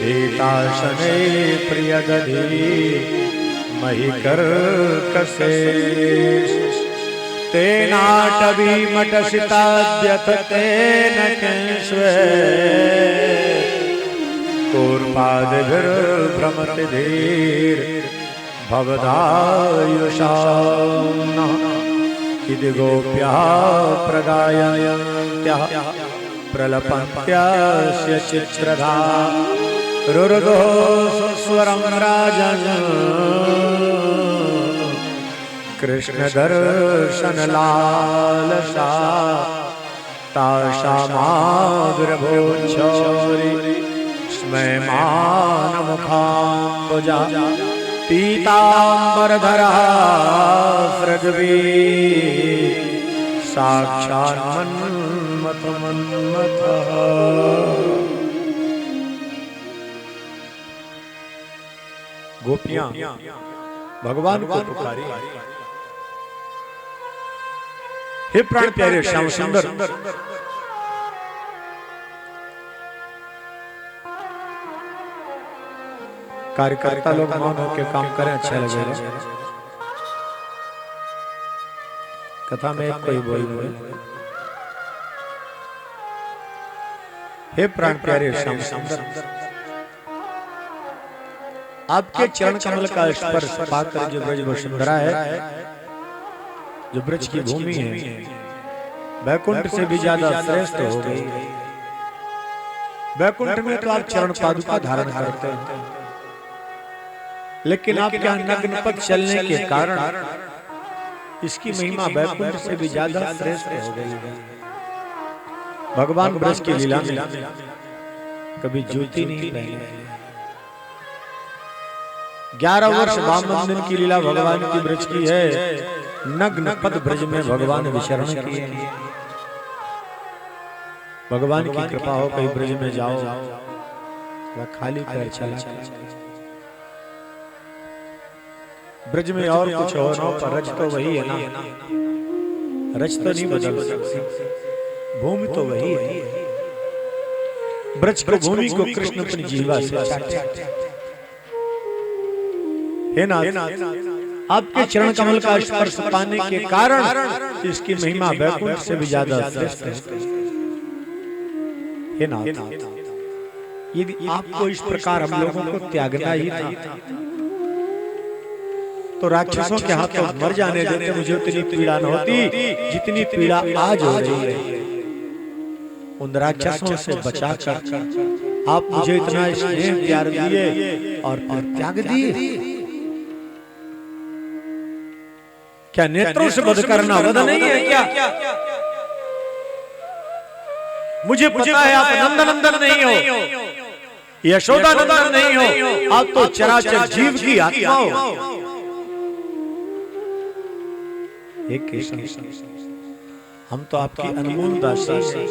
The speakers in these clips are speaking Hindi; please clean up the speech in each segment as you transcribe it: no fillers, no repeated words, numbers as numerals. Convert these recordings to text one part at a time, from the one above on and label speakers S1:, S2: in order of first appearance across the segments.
S1: भीताशने प्रियदधि महिकर कसे तेनाटवीमटसिताद्यथ तेन किंस्वे कूर्पादिभिर्भ्रमति धीर भवदायुषाम् इति गोप्यः प्रगायन्त्यः प्रलपन्त्यास्य चित्रधा रुरुदो स्वरं राजन् कृष्ण दर्शन लालसा तासामाग्रभोच्छोरि स्मयमानमुखाम्बुजा पीताम्बरधरः सृजवी साक्षान्मन्मथः। गोपियां भगवान को पुकारी, हे प्राण प्यारे श्याम सुंदर, कार्यकर्ता लोग मौन होकर काम करें, अच्छा लगेगा। कथा में कोई बोल रहे, हे प्राण प्यारे श्याम सुंदर, आपके चरण कमल का स्पर्श पाकर जो ब्रज वसुंधरा है, जो ब्रज की भूमि है, वैकुंठ से भी ज्यादा श्रेष्ठ हो गई। वैकुंठ में तो आप चरण पादुका धारण करते हैं, लेकिन आपके नग्न पद चलने के कारण इसकी महिमा वैकुंठ से भी ज्यादा श्रेष्ठ हो गई है। भगवान ब्रज की लीला में कभी ज्योति नहीं पहने। 11 वर्ष वामन दिन की लीला भगवान की ब्रज की है। नग्न पद ब्रज में भगवान विचरण किए। भगवान की कृपा हो कहीं ब्रज में जाओ, खाली पैर चला। ब्रज में और कुछ हो ना, पर रज तो वही है ना। रज तो नहीं बदल सकती, भूमि तो वही है। ब्रज को भूमि को कृष्ण अपनी जीवा से चाटे। हे नाथ, आपके चरण कमल का स्पर्श पाने के कारण इसकी महिमा वैकुंठ से भी ज्यादा श्रेष्ठ है। हे नाथ, यदि आपको इस प्रकार हम लोगों को त्यागना ही था तो राक्षसों के हाथों मर जाने देते, मुझे उतनी पीड़ा न होती जितनी पीड़ा आज हो रही है। उन राक्षसों से बचाकर आप मुझे इतना स्नेह प्यार दिए और फिर त्याग दिए। क्या नेत्रों से वध करना वध नहीं है क्या? मुझे पता है आप नंदनंदन नहीं हो, यशोदा नंदन नहीं हो, आप तो चराचर जीव की आत्मा हो। हे कृष्ण, हम तो आपकी अनमोल दासी हैं।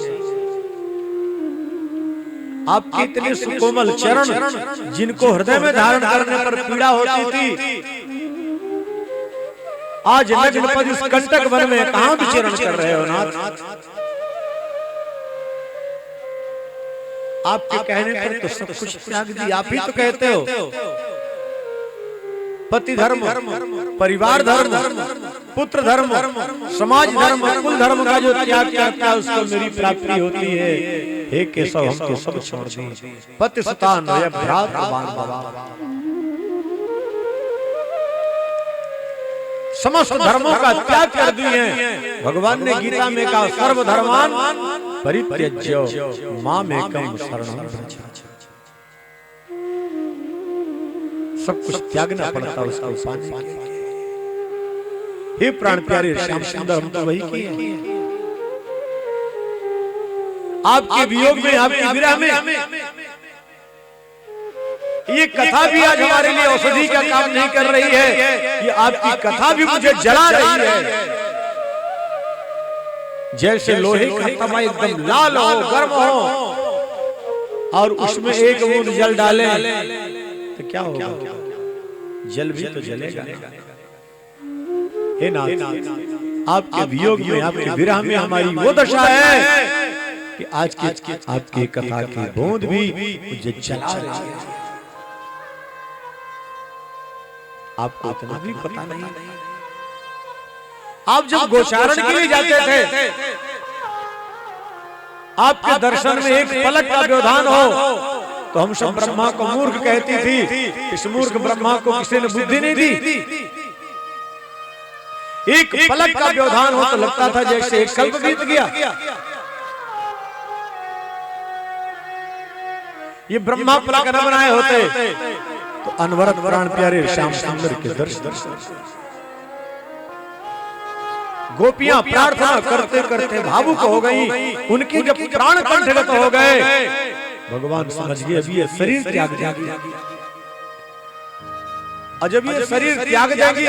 S1: आपके इतने सुकोमल चरण जिनको हृदय में धारण करने पर पीड़ा होती थी, आज नग्न पद इस कंटक वन में कहां विचरण कर रहे हो नाथ? आपके कहने पर तो सब कुछ त्याग दिया। आप ही तो कहते हो पति धर्म, परिवार धर्म, पुत्र धर्म, समाज धर्म, कुल धर्म का जो त्याग करता है उसको मेरी प्राप्ति होती है। हे केशव, हम तो सब छोड़ दें, पति सुता नय भ्रातृवान भवा। समस्त धर्मों का त्याग कर दिए। भगवान ने गीता में कहा सर्वधर्मान् परित्यज्य मामेकं शरणं व्रज। सब कुछ त्यागना पड़ता उसको पाने के लिए। हे प्राण प्यारे श्याम सुंदर, हम तो वही किए। आपके वियोग में, आपकी विरह में ये कथा भी आज हमारे लिए औषधि का काम नहीं कर रही है। ये आपकी कथा भी मुझे जला रही है। जैसे लोहे का तवा एकदम लाल हो, गर्म हो, और उसमें एक बूंद जल डालें तो क्या होगा? जल भी तो जलेगा। हे नाथ, आपके वियोग में, आपके विरह में हमारी वो दशा है कि आज की आपकी कथा की बूंद भी मुझे जला रही है। आपको इतना भी पता नहीं। आप जब गोचारण के लिए जाते थे, आपके दर्शन में एक पलक का व्यवधान हो तो हम सब ब्रह्मा को मूर्ख कहती थी। इस मूर्ख ब्रह्मा को किसी ने बुद्धि नहीं दी। एक पलक का व्यवधान हो तो लगता था जैसे एक कल्प बीत गया। ये ब्रह्मा पलक न बनाए होते तो अनवरत प्राण प्यारे श्याम सुंदर के दर्शन। गोपियां प्रार्थना करते करते भावुक हो गई। उनके जब प्राण कंठगत हो गए, भगवान समझ गए अभी ये शरीर त्याग देगी। और जब ये शरीर त्याग देगी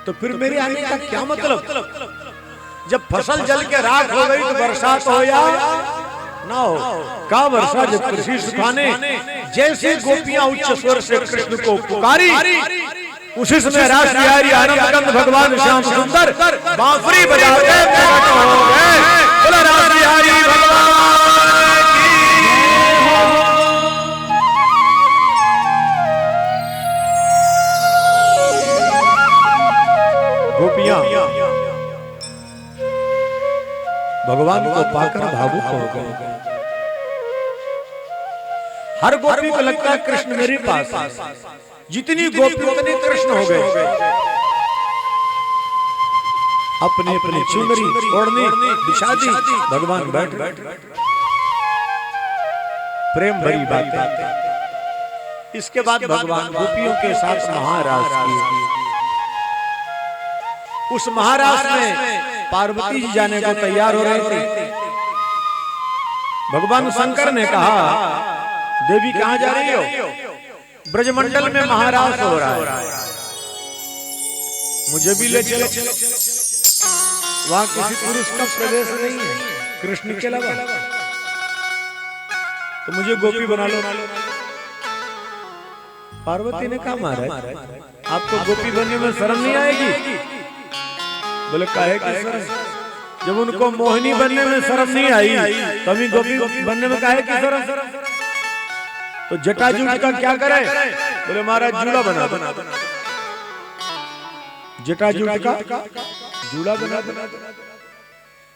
S1: तो फिर मेरे आने का क्या मतलब? जब फसल जल के राख हो गई तो बरसात हो या ना हो, का वर्षा जब कृषि सुखाने। जैसे गोपियां उच्च स्वर से कृष्ण को पुकारी, उसी समय रास बिहारी आनंद कंद भगवान श्याम सुंदर बांसुरी बजाते प्रकट हो गए। बोला रास बिहारी भगवान की। गोपियां भगवान को पाकर भावुक हो गए। हर गोपी को लगता है कृष्ण मेरे पास। जितनी गोपी उतने कृष्ण हो गए। अपनी अपनी चुनरी ओढ़नी बिछा दी, भगवान बैठ प्रेम भरी बातें। इसके बाद भगवान गोपियों के साथ महारास किए। उस महारास में पार्वती जी जाने को तैयार हो रहे थे। भगवान शंकर ने कहा देवी कहां जा रही हो? ब्रजमंडल में महारास हो रहा है, मुझे भी ले चलो। वहां किसी पुरुष का प्रवेश नहीं है कृष्ण के अलावा, तो मुझे गोपी बना लो। पार्वती ने कहा महाराज आपको गोपी बनने में शर्म नहीं आएगी? बोले काहे की शर्म? जब उनको मोहिनी बनने में शर्म नहीं आई तो अभी गोपी बनने में काहे की शर्म? तो जटाजूट का क्या करे? बोले महाराज झूला बना दो। जटाजूट का झूला बना दो।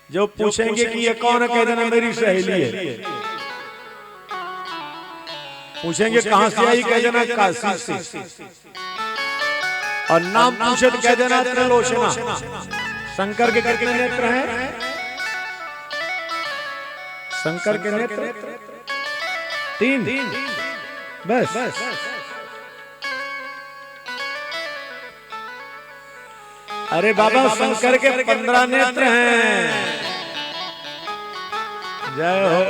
S1: जब पूछेंगे कि ये कौन है, कह देना मेरी सहेली है। पूछेंगे कहां से आई, कह देना काशी से। और नाम पूछे तो कह देना त्रिलोचना। शंकर के कितने नेत्र हैं? शंकर के नेत्र 3 बस। अरे बाबा शंकर के 15 नेत्र हैं। जय हो।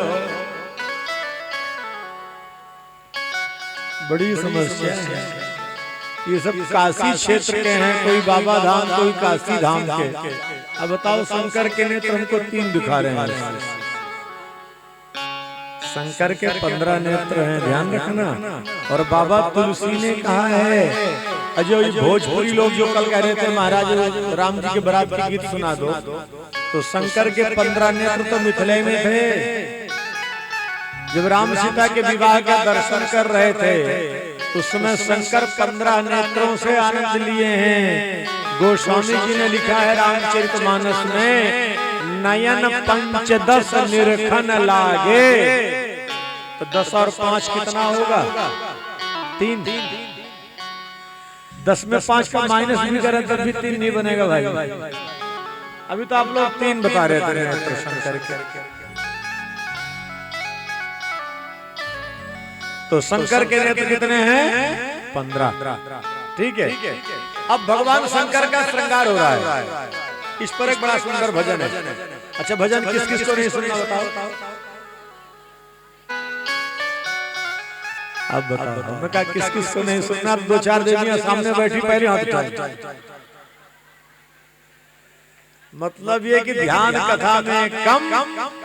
S1: बड़ी समस्या है। ये सब काशी क्षेत्र के हैं, कोई बाबा धाम कोई काशी धाम के। अब बताओ शंकर के नेत्र हमको 3 दिखा रहे हैं। शंकर के 15 नेत्र हैं, ध्यान रखना। और बाबा तुलसी ने कहा है, अजय भोजपुरी लोग जो कल कह रहे थे महाराज राम जी के बारात के गीत सुना दो, तो शंकर के 15 नेत्र तो मिथिले में थे। जब राम सीता के विवाह का दर्शन कर रहे थे तो उस समय शंकर 15 नेत्रों से आनंद लिए हैं। गोस्वामी जी ने लिखा है रामचरितमानस में, नयन 15 निरखन लागे। तो 10 और 5 कितना होगा? 3। 10 में 5 का माइनस भी करें तब भी 3 नहीं बनेगा भाई। अभी तो आप लोग 3 बता रहे थे शंकर के। तो शंकर के नेत्र कितने हैं? 15। ठीक है। अब भगवान शंकर का श्रृंगार हो रहा है। इस पर एक बड़ा सुंदर भजन है। अच्छा भजन किस किस को नहीं सुनना बताओ? अब बताओ। हमने कहा किस किस को नहीं सुनना? 2-4 देवियां सामने बैठी पहले हाथ उठाओ। मतलब ये कि ध्यान कथा में कम,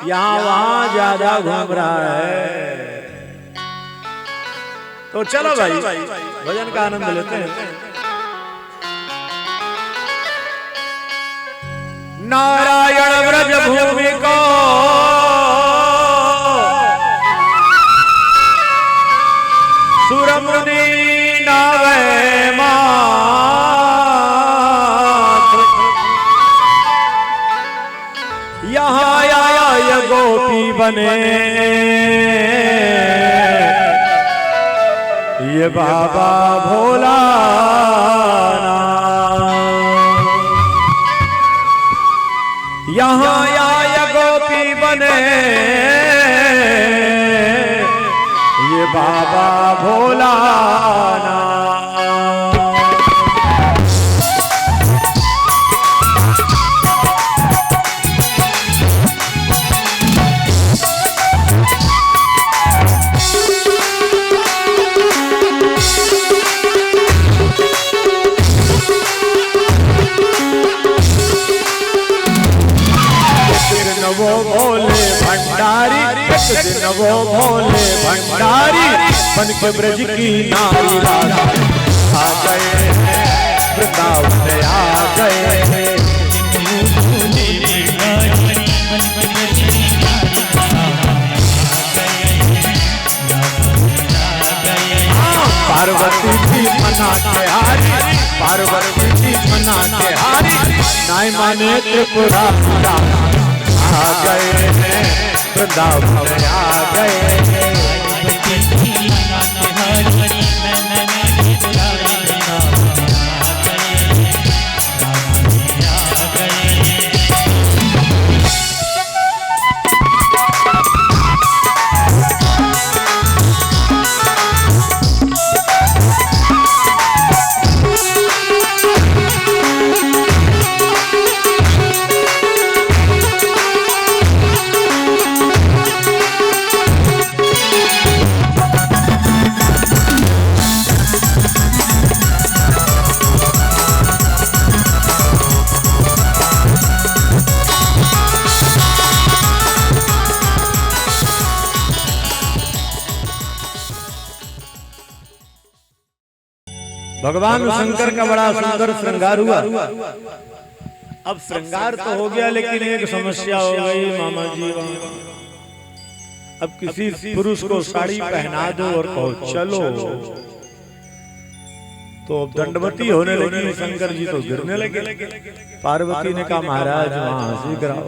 S1: यहाँ वहां ज्यादा घूम रहा है। तो चलो भाई भजन का आनंद लेते हैं। नारायण व्रज भूमि को यहाँ आया ये गोपी बने, ये बाबा भोला यहाँ आया गोपी बने, ये बाबा भोला वो भोले भंडारी, एक दिन वो भोले भंडारी बन के ब्रज की नारी राधा आ गए, वृंदावन आ गए। पार्वती जी मना के हारी, पार्वती जी मना के हारी, नाय माने त्रिपुरा आ गए हैं, वृंदावन आ गए हैं। भगवान शंकर का बड़ा सुंदर श्रृंगार हुआ। अब श्रृंगार तो हो गया, लेकिन एक समस्या हो गई मामा जी। अब किसी पुरुष को साड़ी पहना दो और कहो चलो, तो अब दंडवती होने लगी। शंकर जी तो गिरने लगे। पार्वती ने कहा महाराज वहां से गिराओ।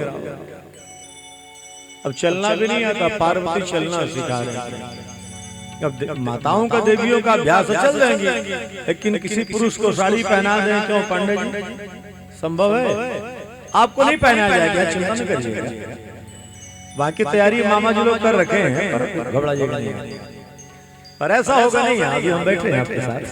S1: अब चलना भी नहीं आता, पार्वती चलना सिखा रहे। अब माताओं का देवियों का अभ्यास चल जाएंगे, लेकिन किसी पुरुष को साड़ी पहना दें क्यों पंडित जी? संभव है? आपको नहीं पहना जाएगा, चिंता न करिएगा। बाकी तैयारी मामा जी लोग कर रखे हैं, पर घबराइएगा नहीं। पर ऐसा होगा नहीं, अभी हम बैठे हैं आपके साथ।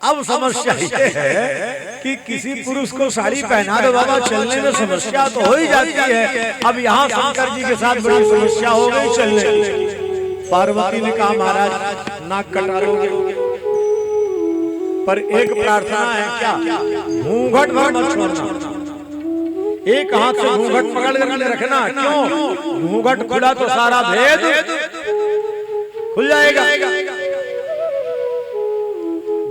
S1: अब समस्या ये है कि किसी पुरुष को साड़ी पहना दो बाबा, चलने में समस्या तो हो ही जाती है। अब यहाँ शंकर जी के साथ बड़ी समस्या हो गई चलने। पार्वती ने कहा महाराज नाक कटा लोगे, पर एक प्रार्थना है क्या, घूंघट भर मत छोड़ना। एक हाथ से घूंघट पकड़ कर रखना। क्यों? घूंघट खुला तो सारा भेद खुल जाएगा।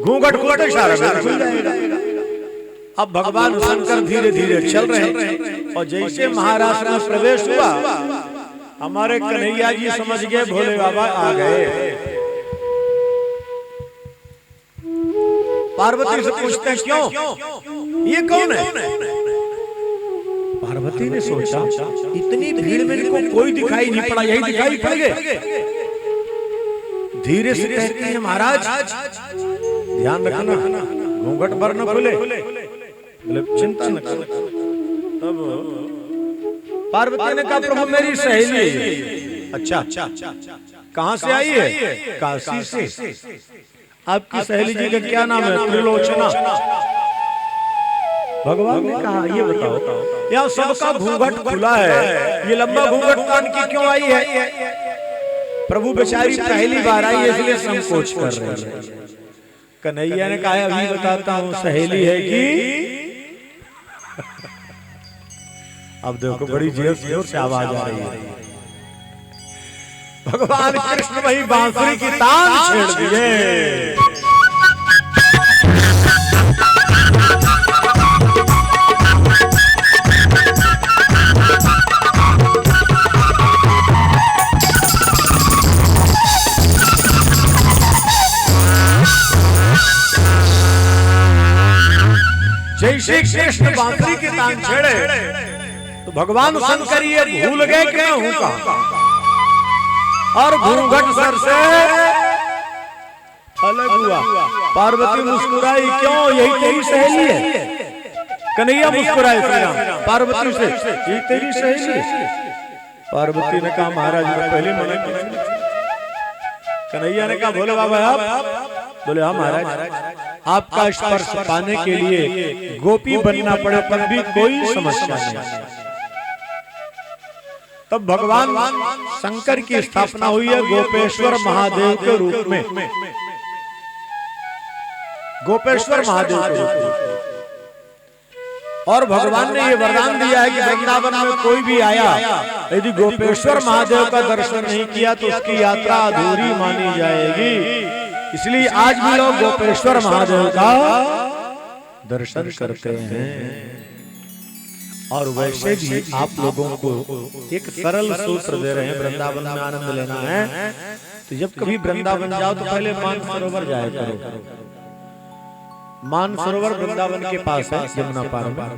S1: घूंघट खुलते सारा भेद खुल जाएगा। अब भगवान शंकर धीरे धीरे चल रहे हैं, और जैसे महाराष्ट्र में प्रवेश हुआ, हमारे कन्हैया जी समझ गए भोले बाबा आ गए। पार्वती से पूछते हैं क्यों, ये कौन है? पार्वती ने सोचा इतनी भीड़ में इनको कोई दिखाई नहीं पड़ा, यही दिखाई पड़ गए। धीरे से कहती है महाराज ध्यान रखना, घूंघट भर न खुले, चिंता न करो। तब पार्वती ने कहा प्रभु मेरी सहेली है। अच्छा, कहाँ से आई है? काशी से। आपकी सहेली जी का क्या नाम है? त्रिलोचना। भगवान ने कहा ये बताओ, यहाँ सबका घूंघट खुला है, ये लंबा घूंघट कान की क्यों आई है? प्रभु बेचारी पहली बार आई है, इसलिए संकोच कर रहे हैं। कन्हैया ने कहा अभी बताता हूँ सहेली है कि अब देखो बड़ी जोर से आवाज आ रही है। भगवान कृष्ण वही बांसुरी की तान छेड़ दिए। श्री कृष्ण बांसुरी की तान छेड़े तो भगवान शंकर ये भूल गए कि मैं हूं कहां, और घूंघट सर से अलग हुआ। पार्वती मुस्कुराई, क्यों, यही तेरी सहेली है। कन्हैया मुस्कुराए श्री राम पार्वती से, यही तेरी सहेली है। पार्वती ने कहा महाराज मैं पहले मना किया। कन्हैया ने कहा बोले बाबा आप, बोले हाँ महाराज, आपका स्पर्श पाने के लिए गोपी बनना पड़े पर भी कोई समस्या नहीं। तब भगवान शंकर की स्थापना हुई है गोपेश्वर महादेव के रूप में। गोपेश्वर महादेव के रूप में। और भगवान ने ये वरदान दिया है कि वृंदावन में कोई भी आया यदि गोपेश्वर महादेव का दर्शन नहीं किया तो उसकी यात्रा अधूरी मानी जाएगी। इसलिए आज भी लोग गोपेश्वर महादेव का दर्शन करते हैं। और वैसे भी आप लोगों को एक सरल सूत्र दे रहे हैं, वृंदावन में आनंद लेना है तो जब कभी वृंदावन जाओ तो पहले मानसरोवर जाया करो। मानसरोवर वृंदावन के पास है, यमुना पार में।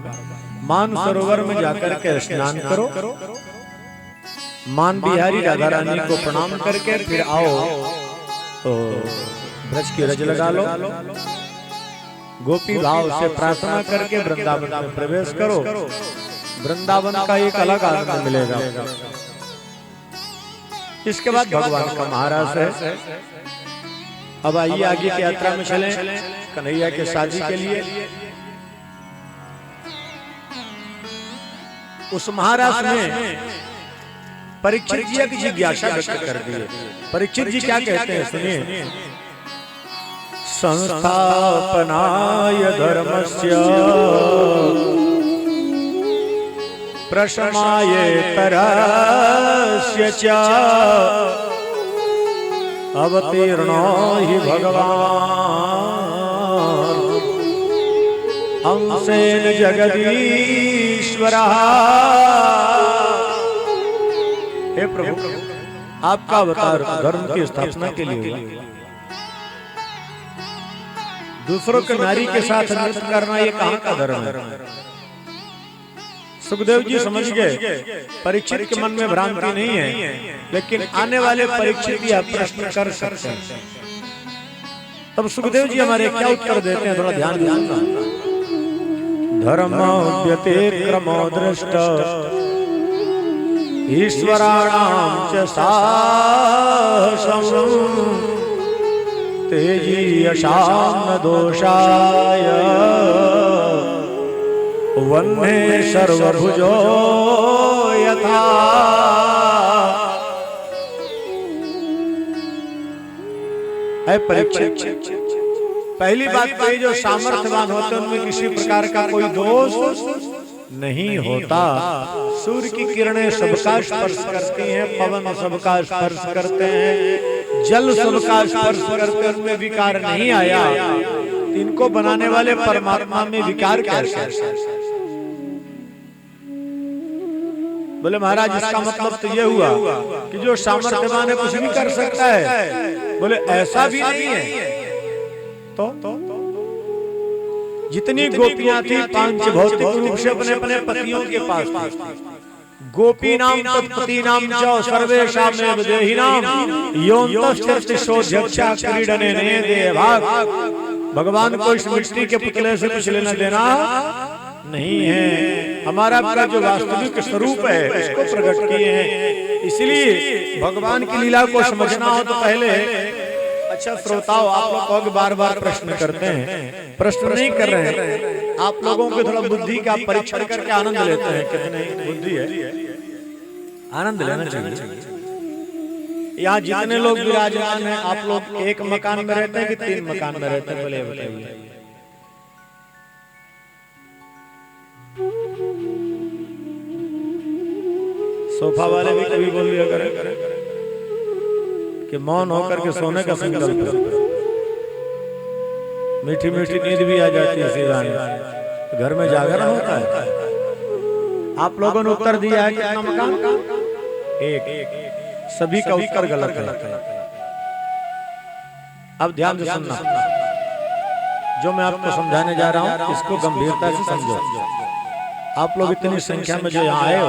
S1: मानसरोवर में जाकर के स्नान करो, मान बिहारी राधा रानी को प्रणाम करके फिर आओ तो ब्रज की रज लगा लो, गोपी भाव से प्रार्थना करके वृंदावन में प्रवेश करो। वृंदावन का एक अलग आनंद मिलेगा। इसके बाद भगवान का महाराज है। अब आइए आगे की यात्रा में चलें कन्हैया के शादी के लिए। उस महाराज ने परीक्षित जी की जिज्ञासा व्यक्त कर दी। परीक्षित जी क्या कहते हैं सुनिए। संस्थापनाय धर्मस्य प्रशमाय तरस्य च अवतीर्णो हि भगवान अंशेन जगदीश्वरः। हे प्रभु आपका अवतार धर्म की स्थापना के लिए हुआ। दूसरों के नारी के साथ नृत्य करना ये कहां का धर्म है। सुखदेव जी समझ गए परीक्षित के मन में भ्रांति नहीं है, लेकिन आने वाले परीक्षित यह प्रश्न कर सकते हैं। तब सुखदेव जी हमारे क्या उत्तर देते हैं, थोड़ा ध्यान देना। धर्म व्यतिक्रमो दृष्ट ईश्वराणां च साहसं तेजी यशान दोषाय वन्हे सर्वभुजो यथा। परीक्षित पहली बात तो जो सामर्थ्यवान होते हैं उनमें किसी प्रकार का कोई दोष नहीं होता। सूर्य की किरणें सबका स्पर्श करती हैं, पवन सबका स्पर्श करते हैं, जल सबका स्पर्श करते हैं, उनमें विकार नहीं आया। इनको बनाने वाले परमात्मा में विकार कैसे? बोले महाराज इसका मतलब तो ये हुआ कि जो सामर्थ्यवान है कुछ भी कर सकता है। बोले ऐसा भी नहीं है। तो जितनी गोपियां थी पांच भौतिक रूप से अपने अपने पतियों के पास थी। गोपी नाम तत्पति नाम च सर्वेषामेव देहिनाम योऽन्तश्चर्तिशोऽध्यक्षा क्रीडने नये भाग। भगवान को इस मिट्टी के पुतले से कुछ लेना देना नहीं है। हमारा आपका जो वास्तविक स्वरूप है उसको प्रकट किए हैं। इसलिए भगवान की लीला को समझना हो तो पहले अच्छा श्रोताओं आप लोग कहोगे बार बार प्रश्न करते हैं। प्रश्न नहीं कर रहे हैं, आप लोगों के थोड़ा बुद्धि का परीक्षण करके आनंद लेते हैं। कितने बुद्धि है, आनंद लेना चाहिए। यहाँ जितने लोग विराजमान हैं आप लोग एक मकान में रहते हैं कि 3 मकान में रहते हैं, बोले बताइए। सोफा वाले भी कभी बोल दिया करें कि मौन होकर के सोने का संकल्प करो। मीठी मीठी नींद भी आ जाती है सीधा, घर में जागरण होता है। आप लोगों ने उत्तर दिया है कितना मकान? एक। सभी का उत्तर गलत है। अब ध्यान से सुनना। जो मैं आपको समझाने जा रहा हूँ इसको गंभीरता से समझो। आप लोग इतनी संख्या में जो यहाँ आए हो,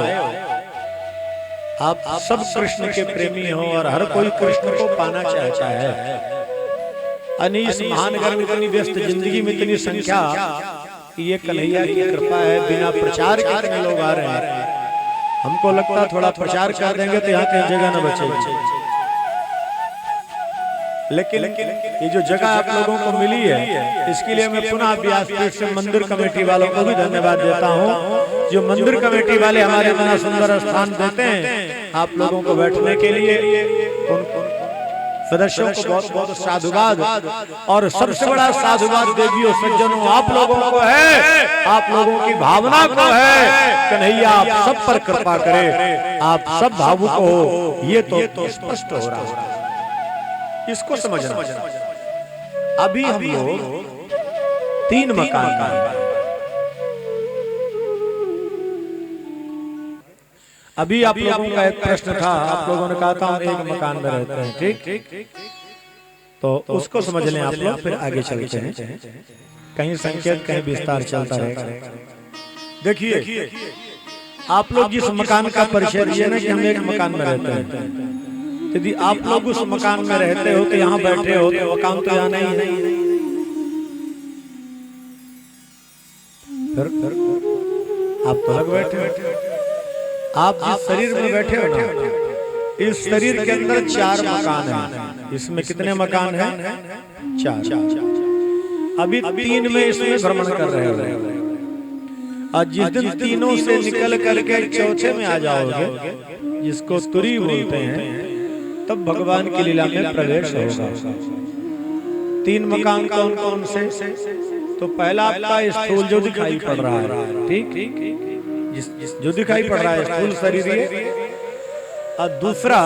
S1: आप सब कृष्ण के प्रेमी हो और हर कोई कृष्ण को पाना चाहता है। इस महानगर में इतनी व्यस्त जिंदगी में इतनी संख्या, ये कन्हैया की कृपा है। बिना प्रचार के कितने लोग आ रहे हैं। हमको लगता थोड़ा प्रचार कर देंगे तो यहाँ कहीं जगह न बचेगी, लेकिन ये जो जगह आप लोगों को मिली है, इसके लिए मैं पुनः व्यासपीठ से मंदिर कमेटी वालों को भी धन्यवाद देता हूँ। जो मंदिर कमेटी वाले हमारे इतना सुंदर स्थान देते हैं आप लोगों को बैठने के लिए, उन सदस्यों को बहुत बहुत साधुवाद। और सबसे बड़ा साधुवाद देवियों सज्जनों आप लोगों को है, आप लोगों की भावना को है। कन्हैया आप सब पर कृपा करे, आप सब भावुक हो, ये तो स्पष्ट हो रहा है। इसको समझना। अभी हम लोग 3 मकान का, अभी आप लोगों का एक प्रश्न था, आप लोगों ने कहा था हम एक मकान में रहते हैं, ठीक? तो उसको समझ लें आप लोग, फिर आगे चलते हैं। कहीं संकेत कहीं विस्तार चलता रहेगा। देखिए आप लोग जिस मकान का परिचय दिए ना कि हम एक मकान में रहते हैं, यदि आप लोग उस मकान में रहते हो तो यहाँ बैठे हो तो मकान तो यहाँ नहीं है। फिर आप तो अलग बैठे हो। आप जिस शरीर में बैठे हो ना, इस शरीर के अंदर 4 मकान हैं। इसमें कितने मकान हैं? 4। अभी 3 में इसमें भ्रमण कर रहे हो। और जिस दिन तीनों से निकल करके चौथे में आ जाओगे, जिसको तुरी बोलते हैं, तब भगवान की लीला में प्रवेश होगा। 3 मकान कौन कौन से? तो पहला आपका स्थूल जो दिखाई पड़ रहा है, ठीक? जो दिखाई पड़ रहा है स्थूल शरीर है। और दूसरा,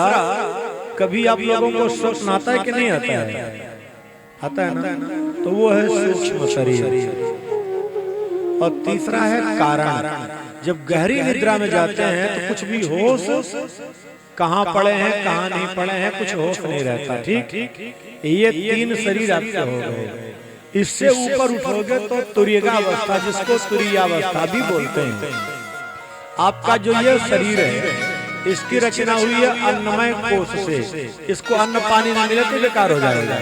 S1: कभी आप लोगों को स्वप्न आता है कि नहीं आता है? आता है ना? तो वो है सूक्ष्म शरीर। और तीसरा है कारण। जब गहरी निद्रा में जाते हैं तो कुछ भी होश, कहाँ पड़े हैं कहाँ नहीं पड़े हैं कुछ होश नहीं रहता, ठीक? ये 3 शरीर आपके हो गए। इससे ऊपर उठोगे तो तुरीय अवस्था, जिसको तुरीय अवस्था भी बोलते हैं। आपका जो ये शरीर है, इसकी रचना हुई है अन्नमय कोश से। इसको अन्न पानी नहीं मिले तो बेकार हो जाएगा।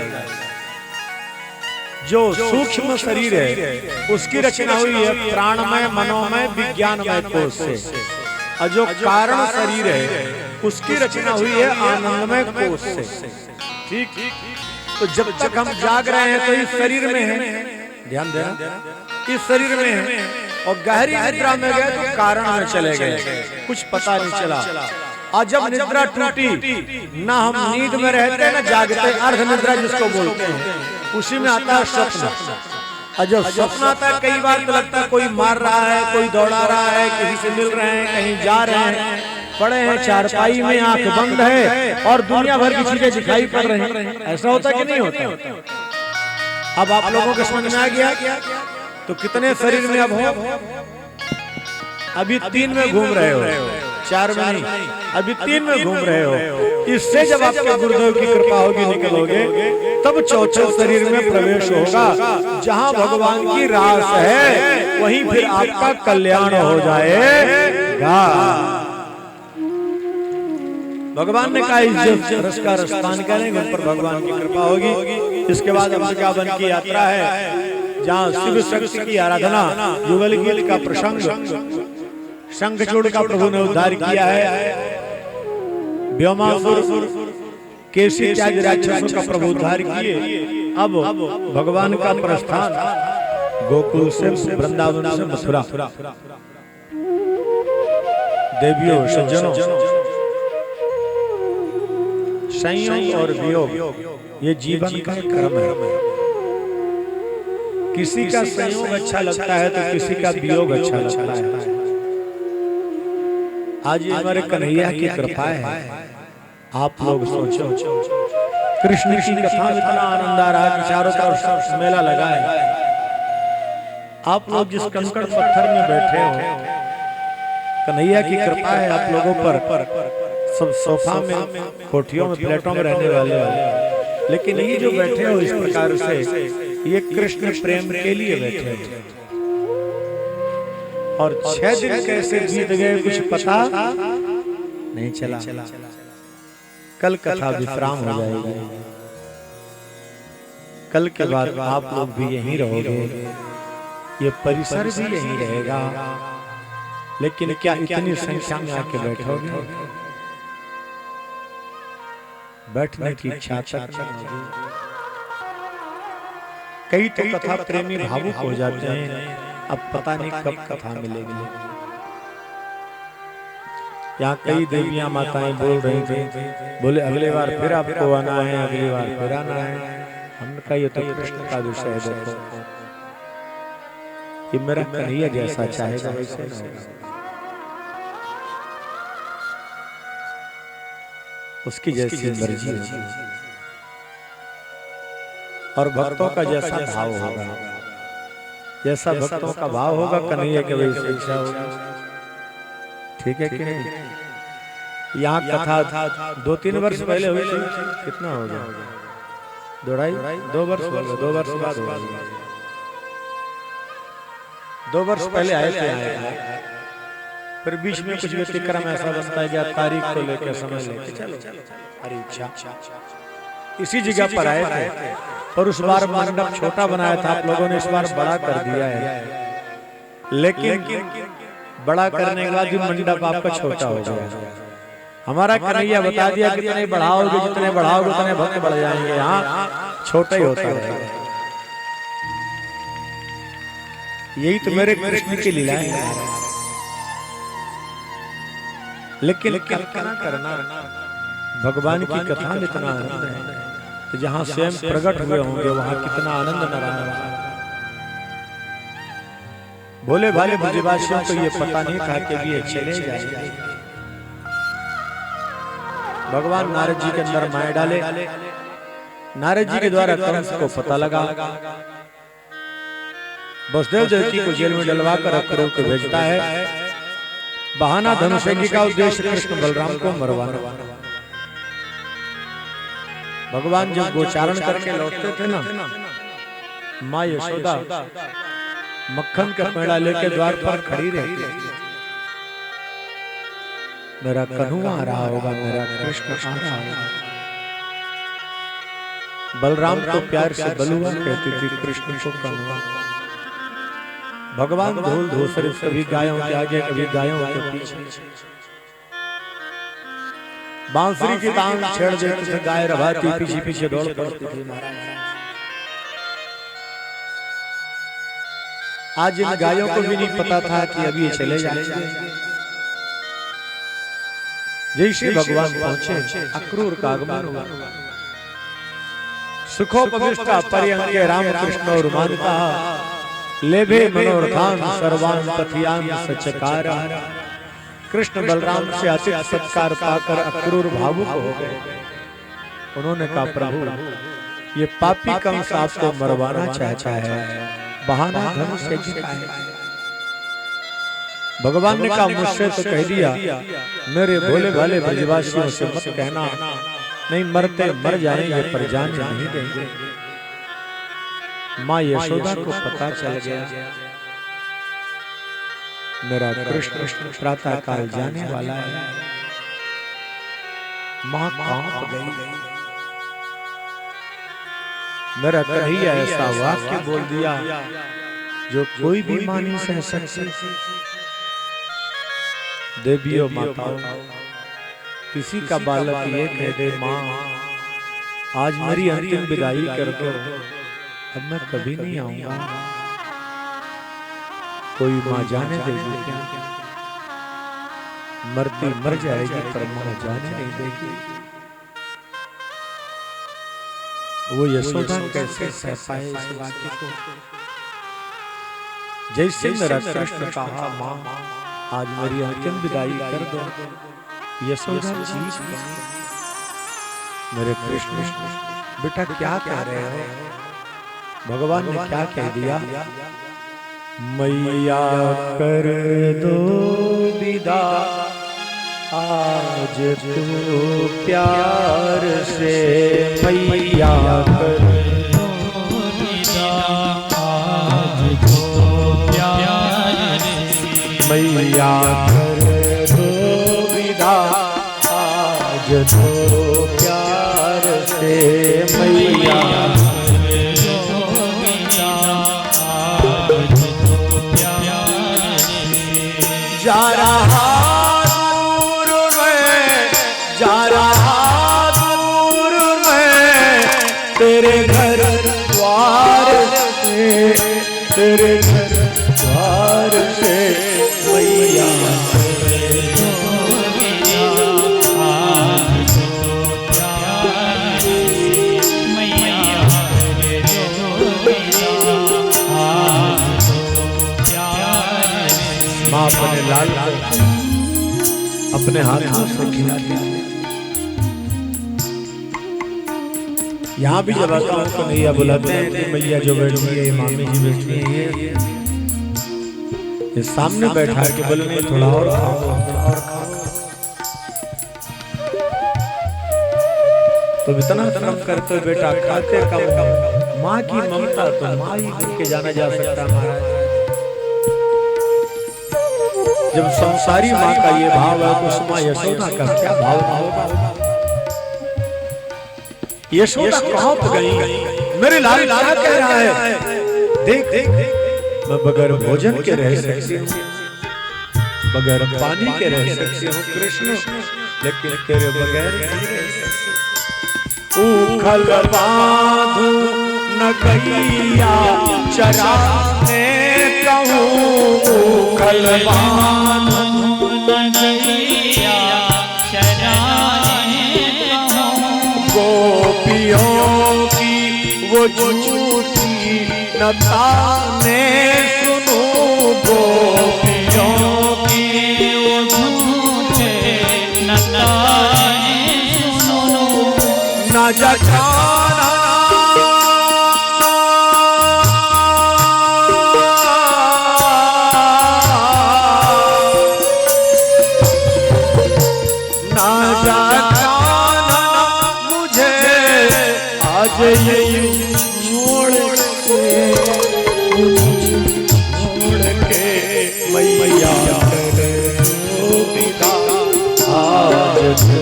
S1: जो सूक्ष्म शरीर है उसकी रचना हुई है प्राणमय मनोमय विज्ञानमय कोश से। और जो कारण शरीर है उसकी रचना हुई है आनंदमय कोश से, ठीक? तो जब तक हम जाग रहे हैं तो इस शरीर में है, ध्यान देना, इस शरीर में है। और गहरी निद्रा में गए तो कारण में चले गए, कुछ पता नहीं चला। और जब निद्रा टूटी, ना हम नींद में रहते ना जागते, अर्ध निद्रा जिसको बोलते हैं, उसी में आता है स्वप्न। और जब स्वप्न आता है कई बार तो लगता है कोई मार रहा है, कोई दौड़ा रहा है, किसी से मिल रहे हैं, कहीं जा रहे हैं, पड़े हैं चारपाई में, आंख बंद है और दुनिया भर की चीजें दिखाई पड़ रही हैं। ऐसा होता कि नहीं होता? अब आप लोगों को समझ में आ गया? तो कितने शरीर में अब हो? अभी 3 में घूम रहे हो, 4 में नहीं, अभी 3 में घूम रहे हो। इससे जब आपके गुरुदेव की कृपा होगी, निकलोगे, तब चौथे शरीर में प्रवेश होगा। जहाँ भगवान की रास है वहीं फिर आपका कल्याण हो जाएगा। भगवान ने कहा इस रस का रसपान करेंगे, उन पर भगवान की कृपा होगी। इसके बाद वृंदावन की यात्रा है, जहाँ शिव शक्ति की आराधना, युगल गीत का प्रसंग, शंखचूड़ का प्रभु ने उद्धार किया है। व्योमासुर केसी त्याग राक्षसों का प्रभु उद्धार किए। अब भगवान का प्रस्थान गोकुल से वृंदावन से मथुरा। देवियों सज्जनों, संयोग और वियोग ये जीवन का क्रम है। किसी का संयोग अच्छा लगता है तो किसी का वियोग अच्छा लगता है। आज हमारे कन्हैया की कृपा है। आप लोग सोचो, कृष्ण की कथा में इतना आनंद आ रहा है, चारों तरफ मेला लगा है। आप लोग जिस कंकड़ पत्थर में बैठे हो, कन्हैया की कृपा है आप लोगों पर। सब सोफा में, कोठियों में, प्लेटों में रहने वाले, लेकिन ये जो बैठे हो इस प्रकार से, ये कृष्ण प्रेम के लिए बैठे थे और 6 दिन कैसे बीत गए कुछ पता नहीं चला। कल कथा विश्राम हो जाएगी, कल के बाद आप लोग भी यहीं रहोगे, ये परिसर भी यहीं रहेगा, लेकिन क्या इतनी संख्या में आके बैठोगे? बैठने की इच्छा तक नहीं। कई तो कथा प्रेमी भावुक हो जाते हैं, अब पता नहीं कब कथा मिलेगी। यहाँ कई देवियां माताएं बोल रही थी, बोले अगले बार फिर आपको आना है, अगली बार फिर आना है। हमने कहा ये तो कृष्ण का विषय है, देखो ये मेरा कन्हैया जैसा चाहेगा वैसे न होगा, उसकी जैसी मर्जी होगी और भक्तों का जैसा भाव होगा, जैसा भक्तों का भाव होगा कन्हैया के वैसे इच्छा होगी। ठीक है कि नहीं? यहाँ कथा 2-3 वर्ष पहले हुई थी, कितना हो गया? 2 वर्ष हो गए, 2 वर्ष बाद हो गया। 2 वर्ष पहले आए थे, फिर बीच में कुछ व्यतिक्रम ऐसा बनता है, तारीख को लेकर समय लेकर चलो हरी इच्छा इसी जगह पर आए थे, और उस बार मंडप छोटा बनाया था, आप लोगों ने इस बार बड़ा कर दिया है, लेकिन बड़ा करने के बाद भी मंडप आपका छोटा हो गया। हमारा कन्हैया बता दिया कि जितने बढ़ाओगे जितने बढ़ाओगे उतने भक्त बढ़ जाएंगे, यहाँ छोटा ही होता है। यही तो मेरे कृष्ण की लीला है। लेकिन कल्पना करना भगवान की कथा में इतना आनंद है, तो जहाँ स्वयं प्रकट हुए होंगे वहाँ कितना आनंद न रहा। भोले भाले ब्रजवासियों को ये पता नहीं था कि ये चले जाएंगे। भगवान नारद जी के अंदर माया डाले, नारद जी के द्वारा कंस को पता लगा, वसुदेव देवकी को जेल में डलवा कर अक्रूर को भेजता है। बहाना धनुष यज्ञ का उद्देश्य कृष्ण बलराम को मरवाना। भगवान जब गोचारण करके लौटते थे ना, माँ यशोदा मक्खन का पेड़ा लेके द्वार पर खड़ी रहती है, मेरा कन्हैया आ रहा होगा, मेरा कृष्ण आ रहा होगा। बलराम तो प्यार से बलुआ कहती थी, कृष्ण को कन्हैया। भगवान धूल धूसरे कभी गायों के आगे कभी गायों के पीछे, बांसुरी की तान छेड़ देते थे, गाय रवाती पीछे पीछे दौड़ पड़ती थी। आज इन गायों को भी नहीं पता था कि अभी ये चले जाएंगे। जैसे भगवान पहुंचे, अक्रूर का आगमन हुआ। सुखोपविष्टा पर्यंके राम कृष्ण और मानता, लेभे मनोरथान सर्वान पथियान सचकार। कृष्ण बलराम से अतिथि सत्कार पाकर अक्रूर भावुक हो गए। उन्होंने कहा, प्रभु ये पापी कंस आपको मरवाना चाहता है, बहाना धनुष यज्ञ का है। भगवान ने कहा, मुझसे तो कह दिया, मेरे भोले भाले ब्रजवासियों से मत कहना, नहीं मरते मर जाएंगे पर जाने नहीं देंगे। माँ यशोदा को पता चल गया मेरा कृष्ण प्रातः काल जाने वाला है। माँ कांप गई। मेरा कन्हैया ऐसा वाक्य बोल दिया जो कोई भी मां नहीं सह सकती। देवियों माताओं, किसी का बालक ये कह दे, माँ आज मेरी अंतिम विदाई कर दो, अब मैं कभी नहीं आऊंगा, कोई माँ जाने देगी क्या? मरती मर जाएगी पर माँ जाने नहीं देगी। वो यशोदा कैसे सह पाए इस वाक्य को? जैसे मेरा कृष्ण कहा, माँ आज मेरी अंतिम विदाई कर दो, यशोदा चीज मेरे कृष्ण बेटा क्या कह रहे हो? भगवान ने क्या कह दिया? मैया कर दो विदा आज तू प्यार से, मैया कर दो विदा मैया कर दो विदा आज तो प्यार से मैया जा रहा दूर में जा रहा दूर में तेरे घर द्वार से तेरे घर द्वार से मैया माँ अपने लाल अपने हाथों से खिलाती है। यहाँ भी जब आता हूँ तो मैया बुलाते हैं कि मैया जो बैठी है मामी जी बैठी है ये सामने बैठा है कि बोले नहीं थोड़ा और खाओ थोड़ा और खाओ। तो इतना कर्म करते हो बेटा खाते कम माँ की ममता तो माँ ही के जाना जा सकता महाराज। जब संसारी माँ का ये भाव है तो माँ यशोदा का क्या भाव होगा। यशोदा कहाँ पे गई मेरे लाल क्या कह रहा है देख देख मैं बगैर भोजन के रह सकती हूँ बगैर पानी के रह सकती हूँ कृष्ण लेकिन तेरे बगैर नहीं रह सकती। उखल बांधू न गैया चराने कहूँ उखल बांधू न गैया चराने गोपियों की वो झूठी न ताने सुनो गोपियों की वो झूठे न ताने सुनो न जगाना ये छोड़ के मैया आज तो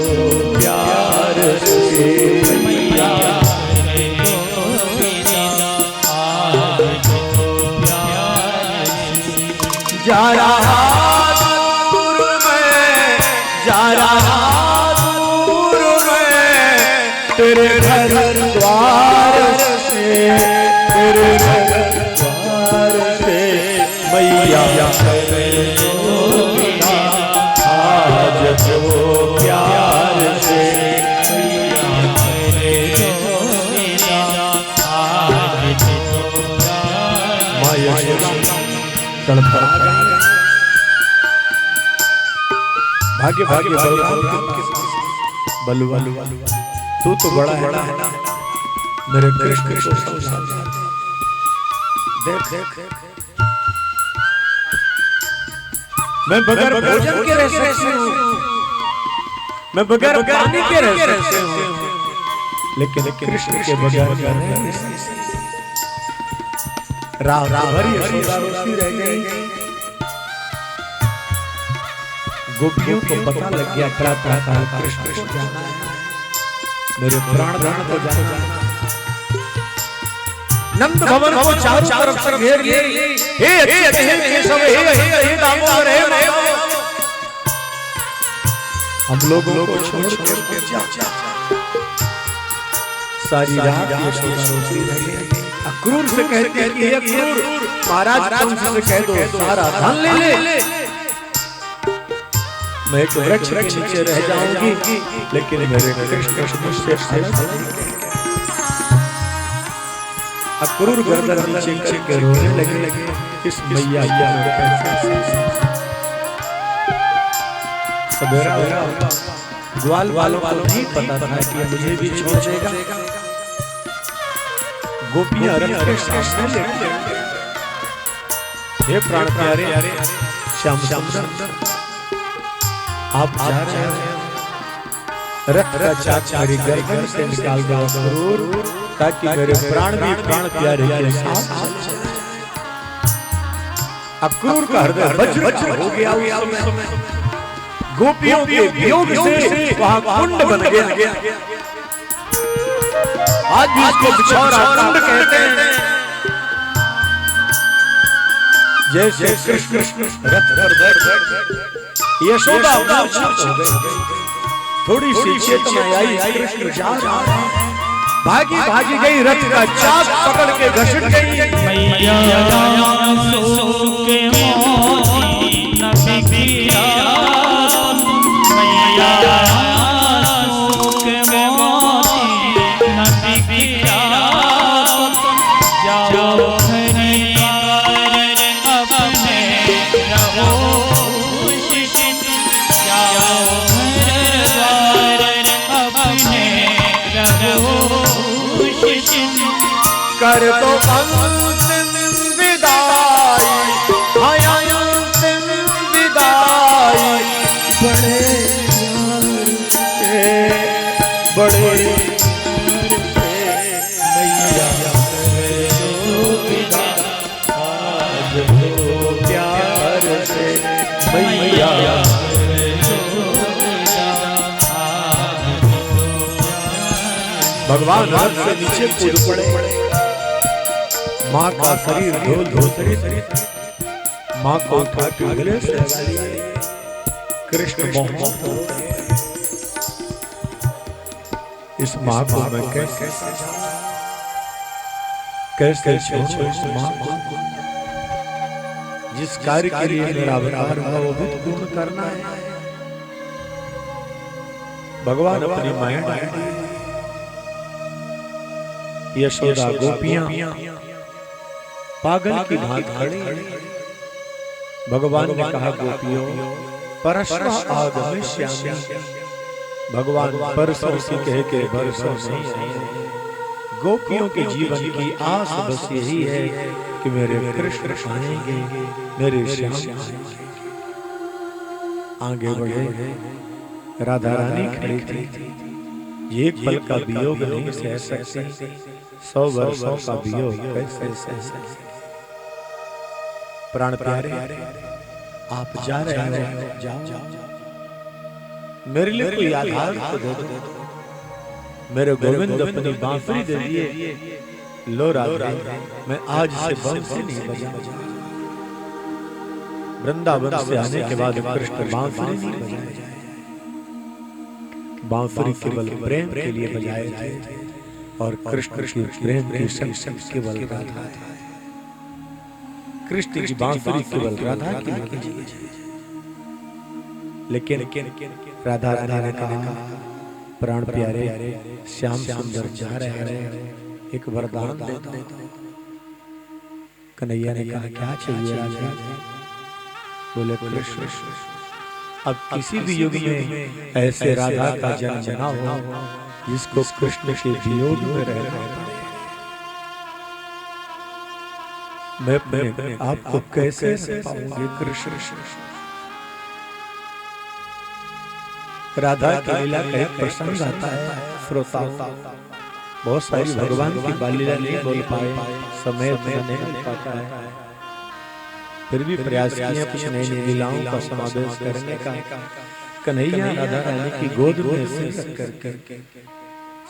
S1: प्यार से मैया जा रहा दूर में जा रहा दूर में तेरे घर द्वार से तेरे घर द्वार से मैया आज तो प्यार से माया तड़पा भाग्य भाग्य बलु बलु तू तो बड़ा है ना मेरे कृष्ण को देख मैं बगैर भोजन के रह सकती हूँ मैं बगैर पानी के रह सकती हूँ लेकिन कृष्ण के बगैर राव भरी यशोदा रोती रह गई। गोपियों को पता लग गया कृष्ण को जाना है मेरे प्राण धन को जाना। नंद भवन को चारों तरफ से घेर लिए हे सब हे दामोदर हे हम लोग को छोड़ के जा सारी रात यशोदा रोती रही। अक्रूर से कहती है कि अक्रूर महाराज कंस से कह दो सारा धन ले ले मैं तो वृक्ष के नीचे रह जाऊंगी लेकिन मेरे कृष्ण मुझसे अलग। अक्रूर गर्दन नीचे करके रोने लगे इस मैया सवेरा ग्वाल वालों को नहीं पता था कि मुझे भी छोड़ देगा। गोपियां रथ के सामने लेके हे प्राण प्यारे श्याम सुंदर आप जा रहे हो रथ का चाक मेरी गर्दन से निकाल दो अक्रूर ताकि मेरे प्राण भी प्राण प्यारे के साथ। अक्रूर का हृदय वज्र हो गया उस समय। गोपियों के वियोग से वहां कुंड बन गया। आज भी इसको बिछौरा कुंड कहते हैं। जैसे कृष्ण रथ पर बैठ यशोदा मूर्छित हो गई। थोड़ी सी चेतना आई, कृष्ण जा रहा है। भागी भागी गई, रथ का चाक पकड़ के घसट गई।
S2: मैया सो के मोती न बिखरा, मैया सो के मोती न बिखरा। जाओ हरिद्वार अपने रहो शिशिर, जाओ हरिद्वार अपने रहो शिशिर।
S1: कर दो अंतिम विदाई, अंतिम विदाई। बड़े प्यार से मैया करो विदा, आज हो प्यार से मैया। भगवान रथ से नीचे कूद पड़े। माँ का शरीर धो माँ को उठा के अगले से कृष्ण मोहम्मद। इस माँ को मैं कैसे छोड़ूं इस माँ को? जिस कार्य के लिए मेरा अवतार हुआ वो भी पूर्ण करना है। भगवान अपनी माया यशोदा गोपियां पागल की भांति खड़ी। भगवान ने कहा गोपियों परस्पर आगमिष्यामि। भगवान परसों से कह के बरसों नहीं आए। गोपियों के जीवन की आस बस यही है कि मेरे कृष्ण आएंगे, मेरे श्याम आएंगे। आगे बढ़े। राधा रानी खड़ी थी। एक पल का वियोग नहीं सह सकती, 100 वर्षों का वियोग कैसे सह सकती। प्राण प्यारे आप जा रहे हो, जाओ। मेरे लिए कोई आधार तो दे दो। मेरे गोविंद अपनी बांसुरी दे दिए। लो राधा, मैं आज से बंसी नहीं बजाऊंगा। वृंदावन से आने के बाद कृष्ण बांसुरी नहीं बजाए। बांसुरी केवल प्रेम के लिए बजाए थे और कृष्ण की प्रेम की संग केवल राधा। कृष्ण की बांसुरी केवल राधा की लगी। लेकिन राधा रानी ने कहा प्राण प्यारे श्याम सुंदर जा रहे हैं, एक वरदान दे दो। कन्हैया ने कहा क्या चाहिए राजा? बोले कृष्ण अब किसी भी युग में ऐसे राधा का जन्म न हो जिसको कृष्ण के वियोग में रहना पड़े। मैं अपने आपको कैसे पाऊंगी कृष्ण? राधा की लीला का एक प्रसंग आता है। श्रोता बहुत सारी भगवान की बाल लीला नहीं बोल पाए, समय नहीं मिल पाता है, फिर भी प्रयास किए कुछ नई नई लीलाओं का समावेश करने का। कन्हैया राधा रानी की गोद में सिर रख करके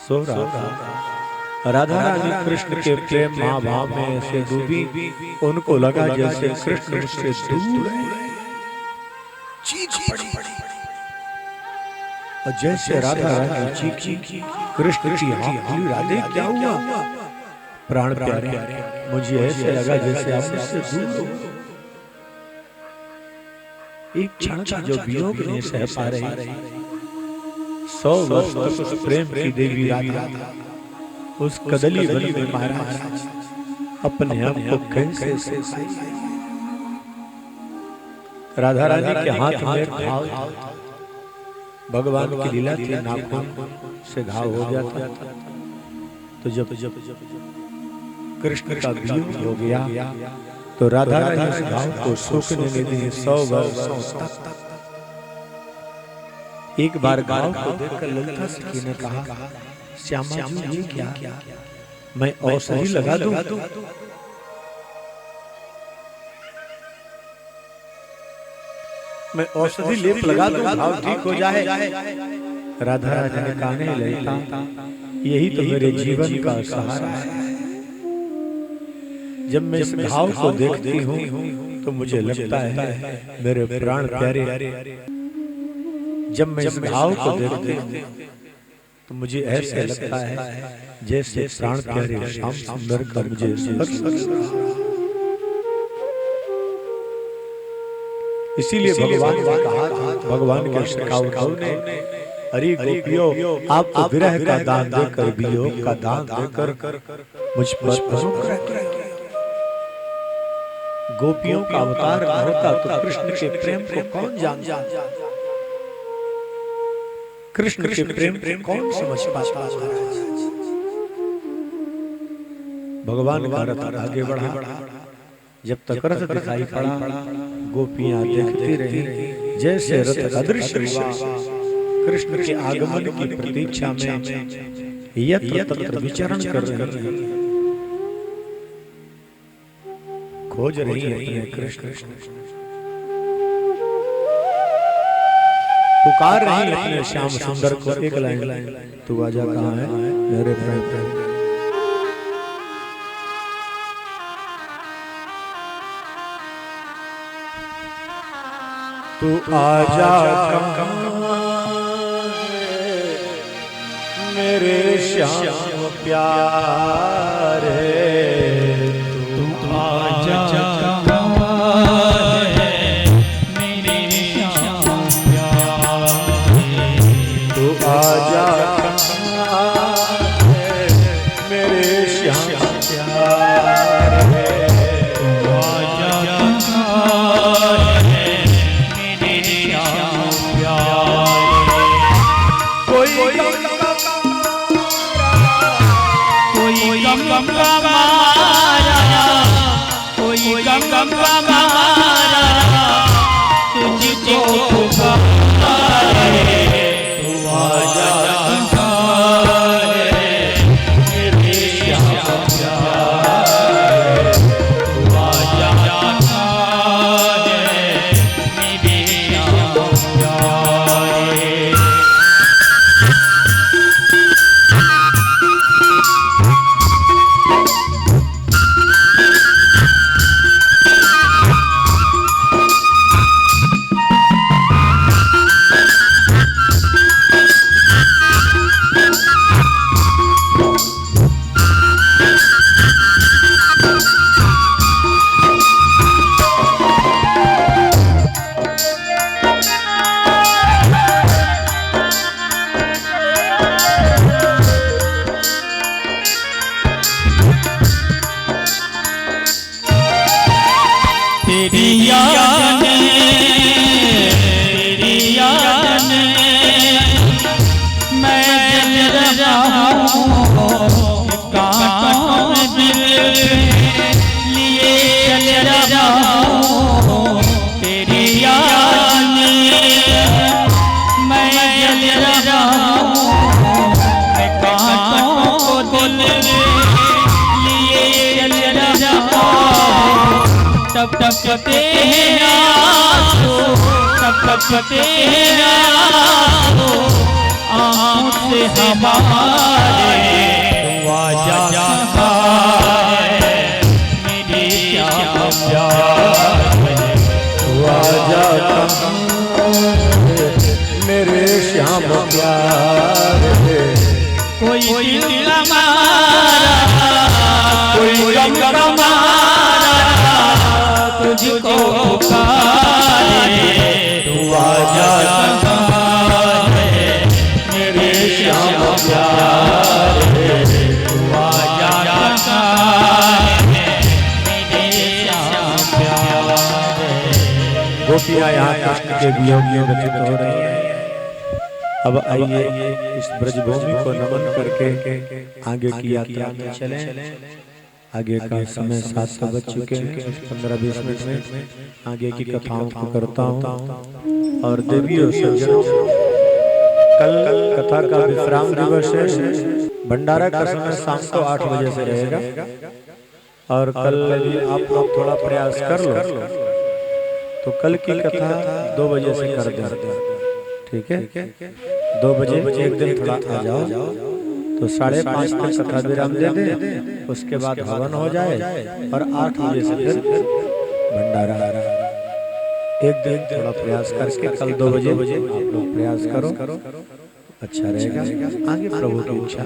S1: सो रहा था। राधा रानी कृष्ण के प्रेम महाभाव में ऐसे डूबी, उनको लगा जैसे कृष्ण उससे दूर है। चीख पड़ी और जैसे राधा रानी चीखी, कृष्ण की आंख खुली। राधे क्या हुआ? प्राण प्यारे मुझे ऐसे लगा जैसे आप मुझसे दूर हो। एक क्षण का जो वियोग नहीं सह पा रही, 100 वर्ष उस प्रेम की देवी राधा उस कदली वन में महाराज अपने आप को कैसे राधा रानी के हाथ में घाव, भगवान की लीला थी, नाखून से घाव हो जाता। तो जब कृष्ण का वियोग हो गया तो राधा रानी उस घाव को सूखने में दी 100 वर्षों तक। एक बार घाव को देखकर ललिता सखी ने कहा श्यामा जी ये क्या? मैं औषधि लगा दूं? मैं औषधि लेप लगा दूं घाव ठीक हो जाए। राधा रानी कहने लगा यही तो मेरे जीवन का सहारा है। जब मैं इस घाव को देखती हूँ तो मुझे लगता है मेरे प्राण प्यारे। जब मैं इस घाव को देखती हूँ तो मुझे ऐसा लगता है जैसे प्राण प्यारे श्याम सुंदर का मुझे स्पर्श कर रहा है। इसीलिए भगवान ने कहा था, भगवान के शिकावत ने, अरे गोपियों आप तो विरह का दान देकर वियोग का दान देकर मुझ पर अनुग्रह किया। गोपियों का अवतार न होता तो कृष्ण के प्रेम को कौन जानता, कृष्ण के प्रेम को कौन समझ पाता। भगवान का रथ आगे बढ़ा, जब तक रथ दिखाई पड़ा गोपियां देखती रही जैसे रथ अदृश्य हुआ। कृष्ण के आगमन की प्रतीक्षा में यत्र तत्र विचरण कर रही हैं, खोज रही है अपने कृष्ण, पुकार रही है अपने श्याम सुंदर को। एक लाइन तू आजा कहाँ है मेरे प्रेम, तू आजा मेरे श्याम प्यारे,
S2: तू आजा मेरे श्याम प्यारे,
S1: तू आजा मेरे श्याम प्यारे,
S2: तू आजा मेरे श्याम प्यारे। कोई गम का मारा, कोई गम का मारा, तुझको पुकारे, तू आजा मेरे श्याम प्यारे, तू आजा मेरे श्याम प्यारे। तेरी याद मैं जल रहा हूँ, कांटों दिल लिए चल रहा हूँ। तेरी याद मैं जल रहा हूँ, मैं कांटों को दिल लिए चल रहा हूँ। तब तकते हैं आंसू, तब तकते हैं आंसू आँखों से हमारे। तू आजा मेरे श्याम प्यारे,
S1: तू आजा मेरे श्याम प्यारे।
S2: कोई दिल हमारा, कोई गम हमारा, तुझको पुकारे, तू आजा मेरे श्याम प्यारे, तू आजा मेरे श्याम प्यारे।
S1: गोपियां यहाँ कृष्ण के वियोग में व्यथित हो रही हैं। अब आइए इस ब्रजभूमि को नमन करके आगे की यात्रा में चलें। आगे का समय 7 बज चुके हैं। 15-20 मिनट में आगे की कथाओं को करता हूँ। और देवी और सज्जनों, कल कथा का विश्राम दिवस है। भंडारा का समय शाम को 8 बजे से रहेगा। और कल भी आप लोग थोड़ा प्रयास कर लो तो कल की कथा 2 बजे से कर दें, ठीक है? 2 बजे एक दिन थोड़ा आ जाओ, तो 5:30 तक कथा विराम दे दें, उसके बाद हवन हो जाए और 8 बजे से फिर भंडारा। एक दिन थोड़ा प्रयास करके कल 2 बजे आप लोग प्रयास करो, अच्छा रहेगा। आगे प्रभु की इच्छा।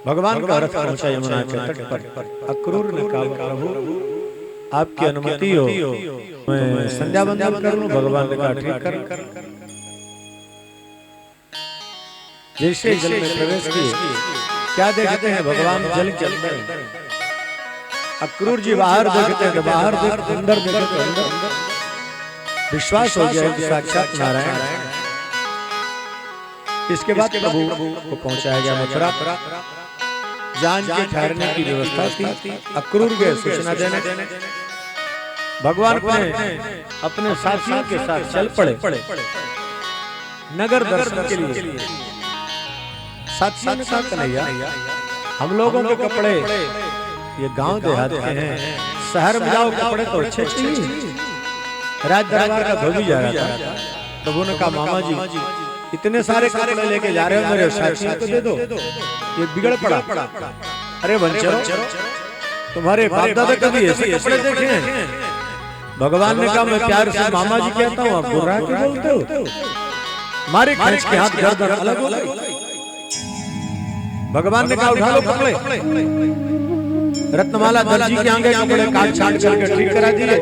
S1: भगवान का रथ पहुंचा यमुना के तट पर। अक्रूर ने कहा, प्रभु आपकी अनुमति हो मैं संध्या वंदन कर लूं? भगवान ने कहा ठीक कर। जैसे जल में प्रवेश किए, क्या देखते हैं? भगवान जल के अंदर। अक्रूर जी बाहर देखते हैं, बाहर देख, अंदर देखते अंदर। विश्वास हो गया कि साक्षात नारायण। इसके बाद प्रभु को पहुंचाया गया मथुरा। जान के ठहरने की व्यवस्था थी। अक्रूर गए सूचना देने। भगवान अपने साथियों के साथ चल पड़े नगर दर्शन के लिए। साथियों ने कहा, कन्हैया हम लोगों के कपड़े ये गांव देहात के हैं, शहर में जाओ कपड़े तो अच्छे चाहिए। राज दरबार का धोबी जा रहा था। प्रभु ने कहा, मामा जी इतने सारे कपड़े लेके जा रहे हो, मेरे साथियों को दे दो, ये बिगड़ पड़ा। अरे वंचरो, तुम्हारे बाप दादा कभी ऐसे कपड़े देखे हैं? भगवान ने कहा, मैं प्यार से मामा जी कहता हूँ, आप बुरा क्यों बोलते हो? मारे खींच के हाथ गर्दन अलग हो गई। भगवान ने कहा, उठा लो कपड़े। रत्नमाला दर्जी के आगे कपड़े काट छाट करके ठीक करा दिए।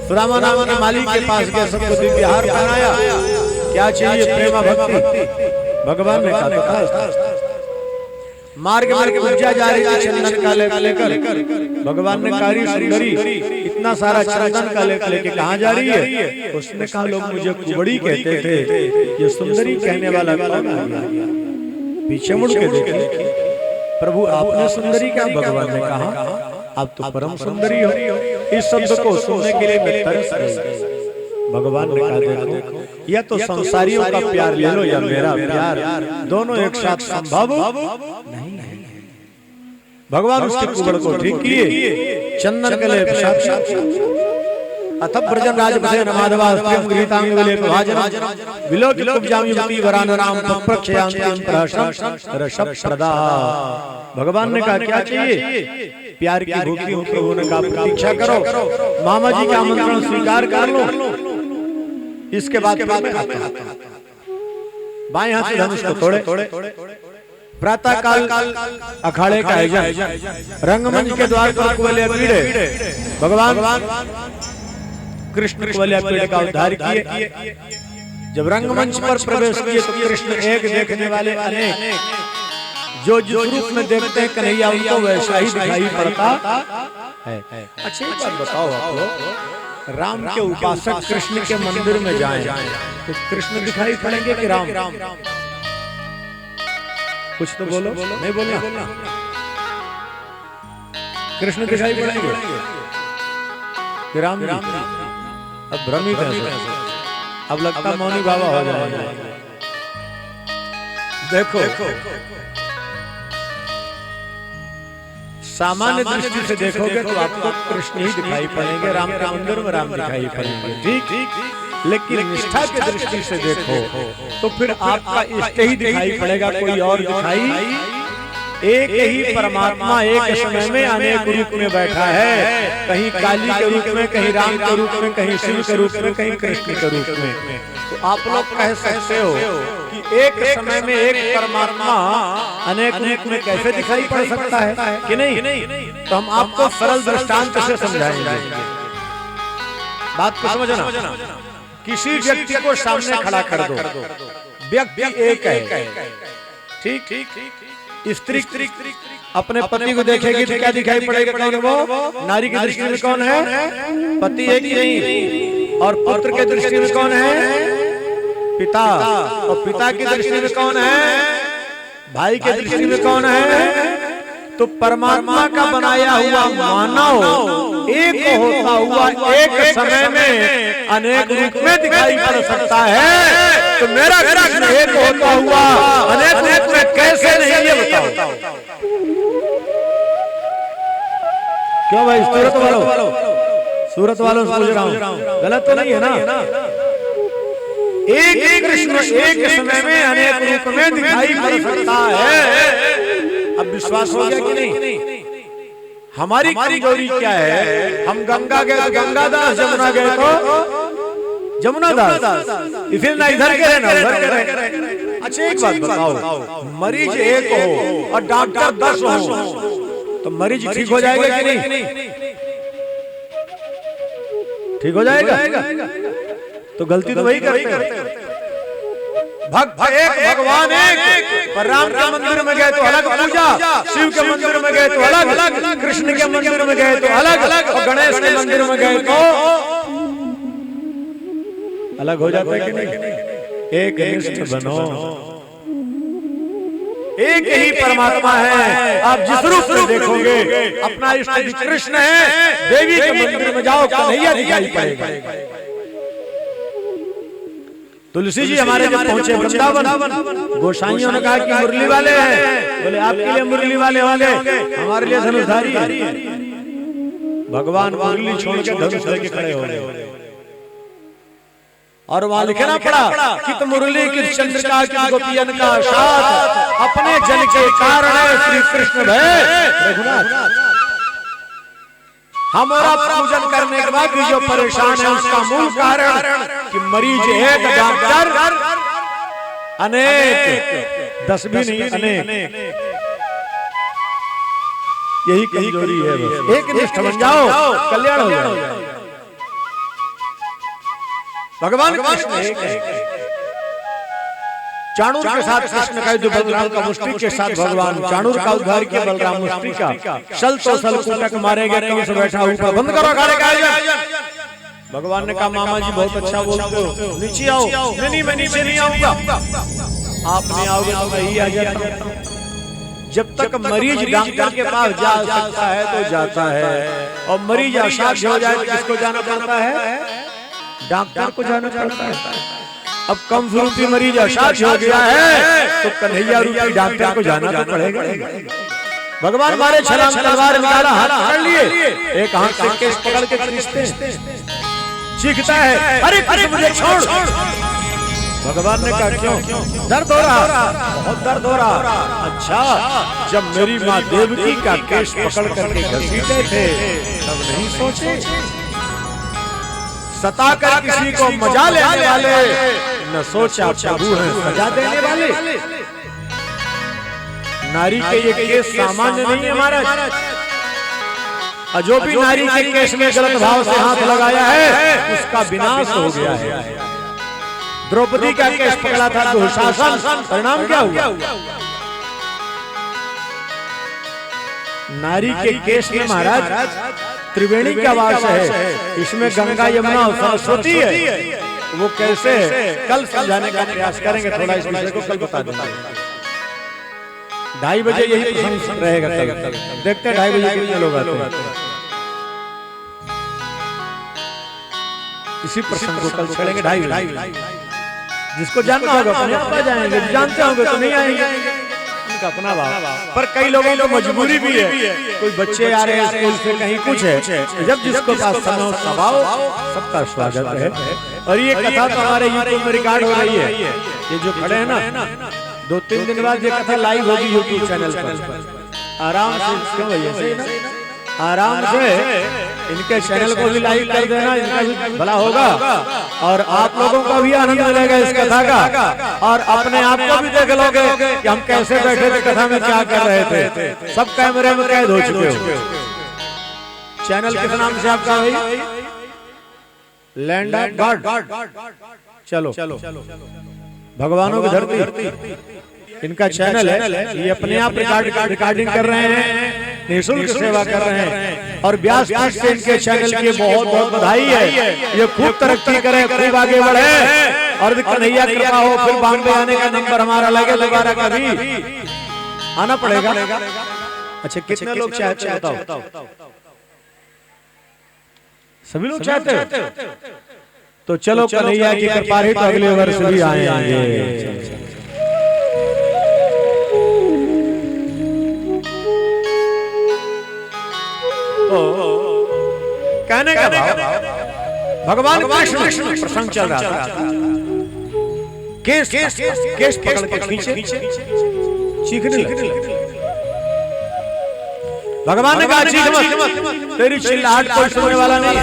S1: सुदामा नाम के मालिक के पास गए, सबको दिव्य हार पहनाया। क्या चाहिए? प्रेमा भक्ति। भगवान ने कहा, मार्ग मार्ग पूजा जा रही थी चंदन का लेकर। भगवान ने कहा, सुंदरी इतना सारा चंदन का लेके कहाँ जा रही है? उसने कहा, लोग मुझे कुबड़ी कहते थे, ये सुंदरी कहने वाला कौन है? पीछे मुड़ के देखे, प्रभु आपने सुंदरी क्या? भगवान ने कहा, आप तो परम सुंदरी हो। इस शब्द को सुनने के लिए मैं तरस गई। भगवान ने कहा, देखो या तो संसारियों का प्यार ले लो या मेरा प्यार, दोनों एक साथ संभव नहीं। भगवान उसके कुबड़ को ठीक किए, चंदन के लेप साक्षात अथ ब्रजन राजपथे नमादवास प्रियं गृहीतांग विलेप भाजन विलोकित उपजाम्यवती वरानराम पप्रक्षयान्ति अंतरहर्षं रसप प्रदा। भगवान ने कहा, क्या चाहिए? प्यार की भूखी हो। प्रभु ने कहा, प्रतीक्षा करो, मामा जी का आमंत्रण स्वीकार कर लो, इसके बाद बाएं हाथ से धनुष को तोड़े। प्रातः काल अखाड़े का आयोजन, रंगमंच के द्वार पर कुवलया पीड़े। भगवान कृष्ण कुवलया पीड़े का उद्धार किए। जब रंगमंच पर प्रवेश किए तो कृष्ण एक देखने वाले अनेक, जो जिस रूप में देखते हैं कन्हैया उनको वैसा ही दिखाई पड़ता है। अच्छी बात बताओ आप लोग, राम के उपासक कृष्ण के मंदिर में जाएं तो कृष्ण दिखाई पड़ेंगे कि राम? कुछ तो बोलो, नहीं बोलना। कृष्ण दिखाई पड़ेंगे कि राम? अब भ्रमित है, अब लगता मौनी बाबा हो जाएगा। देखो सामान्य दृष्टि से देखोगे तो आपको कृष्ण ही दिखाई पड़ेंगे, राम के मंदिर में राम दिखाई पड़ेंगे, ठीक। लेकिन निष्ठा की दृष्टि से देखो तो फिर आपका इष्ट ही दिखाई पड़ेगा, कोई और दिखाई। एक ही परमात्मा एक समय में अनेक रूप में बैठा है, कहीं काली के रूप में, कहीं राम के रूप में, कहीं शिव के रूप में, कहीं कृष्ण के रूप में। तो आप लोग कह सकते हो कि एक समय में एक परमात्मा अनेक रूप में कैसे दिखाई पड़ सकता है कि नहीं? तो हम आपको सरल दृष्टांत से समझाएंगे। बात को समझना। किसी व्यक्ति को सामने खड़ा कर दो, व्यक्ति एक है, ठीक। स्त्री अपने पति को देखेगी तो क्या दिखाई पड़ेगा? कौन वो? नारी की दृष्टि में कौन है? पति एक ही नहीं। और पुत्र के दृष्टि में कौन है? पिता। और पिता की दृष्टि में कौन है? भाई के दृष्टि में कौन है? तो परमात्मा का बनाया हुआ मानव एक होता हुआ एक समय में अनेक रूप में दिखाई पड़ सकता है। तो मेरा कृष्ण एक होता हुआ अनेक रूप में कैसे नहीं, ये बताओ। क्यों भाई, तुरंत बोलो, सूरत वालों से पूछ रहा हूं, गलत तो नहीं है ना? एक कृष्ण एक समय में अनेक रूप में दिखाई पड़ सकता है। अब विश्वास हो गया कि नहीं? हमारी कमजोरी क्या है? हम गंगा गए तो गंगादास, जमुना गए तो जमुनादास, फिर ना इधर के रहे ना उधर के रहे। अच्छा एक बात बताओ, मरीज एक हो और डॉक्टर 10 हो तो मरीज ठीक हो जाएगा कि नहीं? ठीक हो जाएगा? तो गलती तो वही करते हैं। भगवान एक, पर राम के मंदिर में गए तो अलग पूजा, शिव के मंदिर में गए तो अलग, कृष्ण के मंदिर में गए तो अलग, और गणेश के मंदिर में गए तो अलग हो जाता है कि नहीं? एक निष्ठ बनो, एक ही परमात्मा है। आप जिस रूप में देखोगे अपना इष्ट कृष्ण है। देवी के मंदिर में जाओ, कन्हैया दिखाई पड़ेगा। तुलसी जी हमारे जब पहुंचे वृंदावन, गोसाइयों ने कहा कि मुरली वाले हैं। बोले आपके लिए मुरली वाले होंगे, हमारे लिए धनुषधारी है। भगवान मुरली छोड़ के धनुष लेके खड़े हो रहे और वहां लिखना पड़ा कि तो मुरली की चंद्रिका की गोपियन का साथ, अपने जन के कारण श्री कृष्ण भय रघुनाथ। हमारा पूजन करने के बाद भी जो परेशान है उसका मूल कारण कि मरीज एक, डॉक्टर अनेक, 10 भी नहीं अनेक। यही कमजोरी है। बस एक निष्ठ बन जाओ, कल्याण हो जाए। भगवान कृष्ण एक है। चाणूर के साथ कृष्ण का युद्ध, बलराम का मुष्टि के साथ भगवान चाणूर का उद्धार किया, बलराम मुष्टि का सल तो सल कूटक मारे गए, कहीं से बैठा ऊपर बंद करो खाने का आयोजन। भगवान ने कहा मामा जी बहुत अच्छा बोलते हो, नीचे आओ। नहीं मैं नीचे नहीं आऊंगा, आप नहीं आओगे तो मैं ही आ जाता हूं। जब तक मरीज डॉक्टर के पास जा सकता है तो जाता है, और मरीज असाध्य हो जाए तो किसको जाना पड़ता है? डॉक्टर को जाना पड़ता है। अब कम रूपी मरीज असाध्य हो गया है तो कन्हैया रूपी डॉक्टर को जाना तो पड़ेगा। भगवान मारे छलांग, तलवार निकाला, हाथ पकड़ लिए, एक हाथ से केस पकड़ के खींचते, चीखता है अरे अरे मुझे छोड़। भगवान ने कहा क्यों? दर्द हो रहा? बहुत दर्द हो रहा। अच्छा, जब मेरी माँ देवकी का केस पकड़ करके घसीटे थे तब नहीं सोचे? सता कर किसी को मजा लेने वाले न सोचा प्रभु है सजा देने वाले। नारी के ये केस सामान्य नहीं है महाराज। और जो भी नारी के केस में गलत भाव से हाथ लगाया है उसका विनाश हो गया है। द्रौपदी का केस पकड़ा था दुशासन, परिणाम क्या हुआ? नारी के केस में महाराज त्रिवेणी का वास है, इसमें गंगा यमुना सरस्वती है। वो कैसे कल समझाने का प्रयास करेंगे, थोड़ा इस विषय को कल बता देंगे। 2:30 बजे यही प्रसंग रहेगा। देखते हैं 2:30 बजे कितने लोग आते हैं। इसी प्रसंग को कल छेड़ेंगे 2:30 बजे। जिसको जानना होगा अपने आप आ जाएंगे, जानते होंगे तो नहीं आएंगे, उनका अपना भाव। पर कई लोगों को मजबूरी भी है, कोई बच्चे आ रहे हैं स्कूल से, कहीं कुछ है, जब जिसको पास समय स्वभाव सबका स्वागत है। और ये कथा तो हमारे यूट्यूब में रिकॉर्ड हो रही है। ये जो खड़े हैं ना, 2-3 दिन बाद ये कथा लाइव होगी यूट्यूब चैनल पर। आराम से, क्यों भैया, आराम से इनके चैनल को भी लाइक कर देना, इनका भी भला होगा और आप लोगों को भी आनंद मिलेगा इस कथा का। और अपने आप को भी देख लोगे कि हम कैसे बैठे थे, कथा में क्या कर रहे थे। सब कैमरे में कैद हो चुके हो। चैनल किस नाम से आपका भाई? Land of God. चलो भगवानों की धरती इनका चैनल है। ये अपने आप रिकॉर्डिंग कर रहे हैं, निःशुल्क सेवा कर रहे हैं। और व्यास पीठ से इनके चैनल की बहुत बहुत बधाई है। ये खूब तरक्की करे, खूब आगे बढ़े और कन्हैया कृपा हो। फिर बॉम्बे आने का नंबर हमारा लगे, दोबारा कभी आना पड़ेगा। अच्छा, कितने लोग चाहते हैं बताओ? सभी लोग चाहते हैं? तो चलो कन्हैया की कृपा रही तो अगले वर्ष भी आएंगे। कहने का भाव भगवान कृष्ण प्रसंग चल रहा था, केस पकड़ के खींचे, चीखने लगे। भगवान ने कहा चीख मत, तेरी चिल्लाहट कोई सुनने वाला नहीं।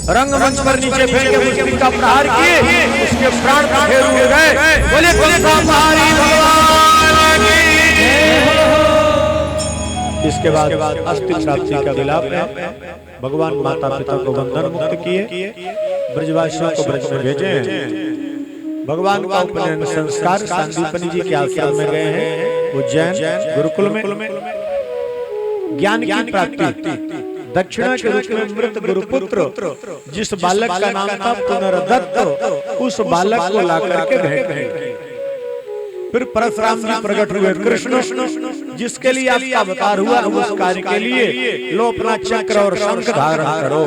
S1: रंगमंच पर नीचे फेंक के मुस्लिम का प्रहार किए, उसके प्राण फेर हुए गए। बोले कुलधारी भगवान की। इसके बाद अस्थि प्राप्ति का विलाप है। भगवान माता पिता को बंधन मुक्त किए, ब्रजवासियों को ब्रज में भेजे। भगवान का उपनयन संस्कार सांदीपनि जी के आश्रम में गए हैं, उज्जैन गुरुकुल में। ज्ञान की प्राप्ति दक्षिणा के रूप में मृत गुरुपुत्र जिस बालक का नाम था पुनर्दत्त, उस बालक को ला करके भेंट। फिर परशुराम जी प्रकट हुए कृष्ण, जिसके लिए आपका अवतार हुआ, उस कार्य के लिए लो अपना चक्र और शंख धारण करो।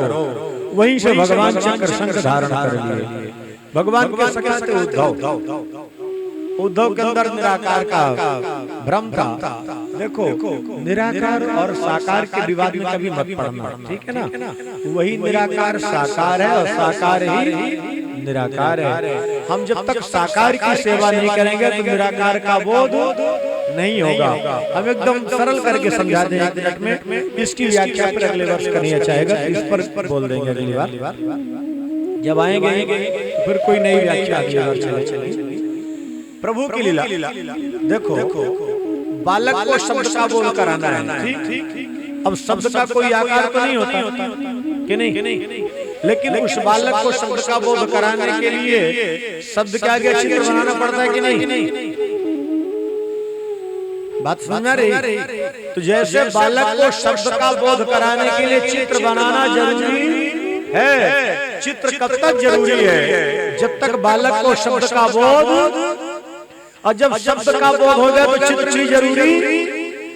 S1: वहीं से भगवान चक्र शंख धारण कर लिए। भगवान के सखा थे उद्धव के अंदर निराकार का भ्रम था। देखो, निराकार और साकार के विवाद में कभी मत पड़ना, ठीक है ना। वही निराकार साकार है और साकार ही निराकार है। हम जब तक साकार की सेवा नहीं करेंगे तो निराकार का बोध नहीं होगा। हम एकदम सरल करके समझा दें 1 मिनट में। इसकी व्याख्या पर अगले वर्ष करनी चाहेगा, इस पर बोल देंगे अगली बार जब आएंगे। फिर कोई नई व्याख्या अगली बार चलेगी। प्रभु की लीला देखो, बालक को शब्द का बोध कराना है, ठीक। अब शब्द का कोई आकार तो नहीं होता कि नहीं, लेकिन उस बालक को शब्द का बोध कराने के लिए शब्द के आगे चित्र बनाना पड़ता है कि नहीं। बात समझ रही? तो जैसे बालक को शब्द का बोध कराने के लिए चित्र बनाना जरूरी है। चित्र कब तक जरूरी है? जब तक बालक को शब्द का बोध, और जब शब्द का बोध हो गया तो चित्र भी जरूरी।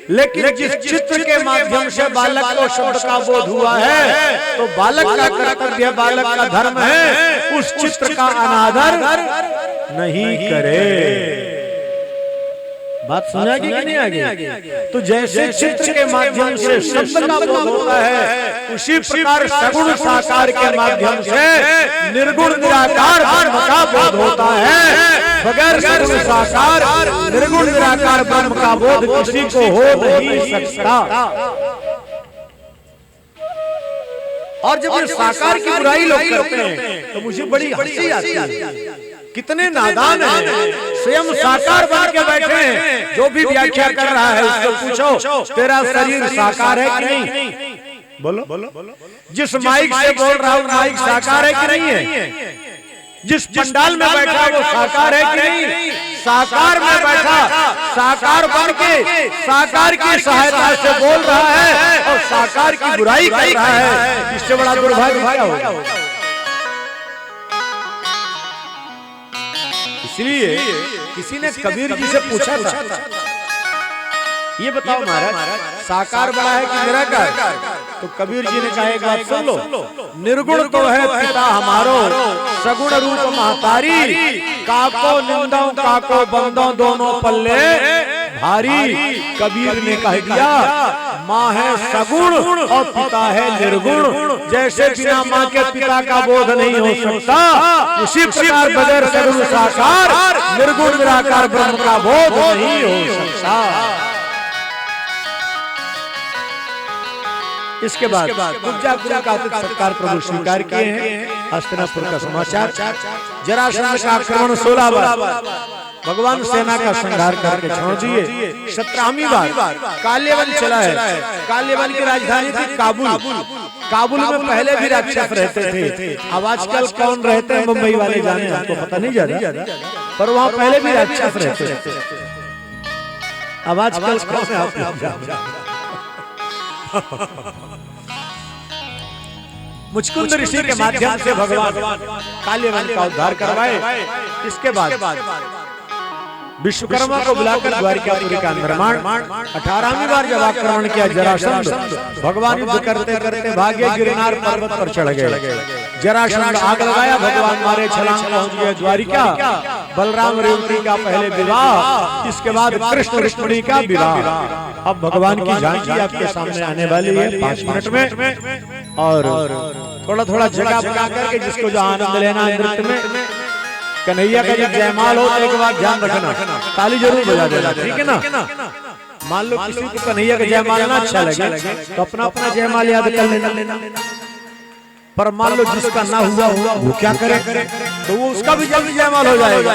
S1: लेकिन जिस चित्र के माध्यम से बालक को शब्द का बोध हुआ है, तो बालक का कर्तव्य, बालक का धर्म है उस चित्र का अनादर नहीं करे। बात समझागी कि नहीं आगे? तो जैसे चित्र के माध्यम से शब्द का बोध होता है, उसी प्रकार सगुण साकार के माध्यम से निर्गुण निराकार ब्रह्म का बोध होता है। बगैर सगुण साकार निर्गुण निराकार ब्रह्म का बोध किसी को हो नहीं सकता। और जब ये साकार की बुराई लोग करते हैं तो मुझे बड़ी हंसी आती है। कितने नादान हैं, स्वयं साकार बन के बैठे हैं। जो भी व्याख्या कर रहा है उसको पूछो, तेरा शरीर साकार है कि नहीं? बोलो। जिस माइक से बोल रहा हूँ, माइक साकार है कि नहीं है? जिस पंडाल में बैठा वो साकार है कि नहीं? साकार में बैठा, साकार बन के साकार की सहायता से बोल रहा है और साकार की बुराई कर रहा है। इससे बड़ा दुर्भाग्य क्या होगा? इसलिए किसी ने कबीर जी से पूछा था, ये बताओ महाराज, साकार बड़ा है कि निराकार? तो कबीर जी ने कहा एक बात सुन लो, निर्गुण तो है पिता हमारो, सगुण रूप महतारी, काको निंदो काको बंदो दोनों पल्ले भारी। कबीर ने कह दिया, माँ है सगुण और पिता है निर्गुण। जैसे बिना माँ के पिता का बोध नहीं हो सकता, उसी प्रकार बगैर सगुण साकार निर्गुण निराकार ब्रह्म का बोध नहीं हो सकता। इसके बाद कुब्जा गुरु का सत्कार प्रभु स्वीकार किए हैं। हस्तिनापुर का समाचार, जरासंध का आक्रमण 16 बार, भगवान सेना का संहार करके छोड़ दिए। 17वीं बार काल्यवन चला है। काल्यवन की राजधानी थी काबुल। काबुल में पहले भी राक्षस रहते थे। अब आजकल कौन रहते हैं मुंबई वाले जाने, आपको पता नहीं ज्यादा, पर वहाँ पहले भी राक्षस रहते थे। अब आजकल कौन है आप? मुचकुंद ऋषि के माध्यम से भगवान काल्यवन का उद्धार करवाए। इसके बाद विश्वकर्मा को बुलाकर द्वारिकापुरी का निर्माण। 18वीं बार जब आक्रमण किया जरासंध, भगवान युद्ध करते करते भागे, गिरनार पर्वत पर चढ़ गए। जरासंध आग लगाया, भगवान मारे छलांग पहुंच गए द्वारिका। बलराम रेवती का पहले विवाह, इसके बाद कृष्ण रुक्मिणी का विवाह। अब भगवान की झांकी आपके सामने आने वाली है 5 मिनट में। और थोड़ा थोड़ा जगह बना करके जिसको जो आनंद लेना है नृत्य में, कन्हैया का जब जयमाल हो तो एक बार ध्यान रखना, ताली जरूर बजा देना, ठीक है ना। मान लो किसी को कन्हैया का जयमाल ना अच्छा लगे तो अपना अपना जयमाल याद कर लेना, पर मान लो जिसका ना हुआ वो क्या करे, तो वो उसका भी जल्दी जयमाल हो जाएगा।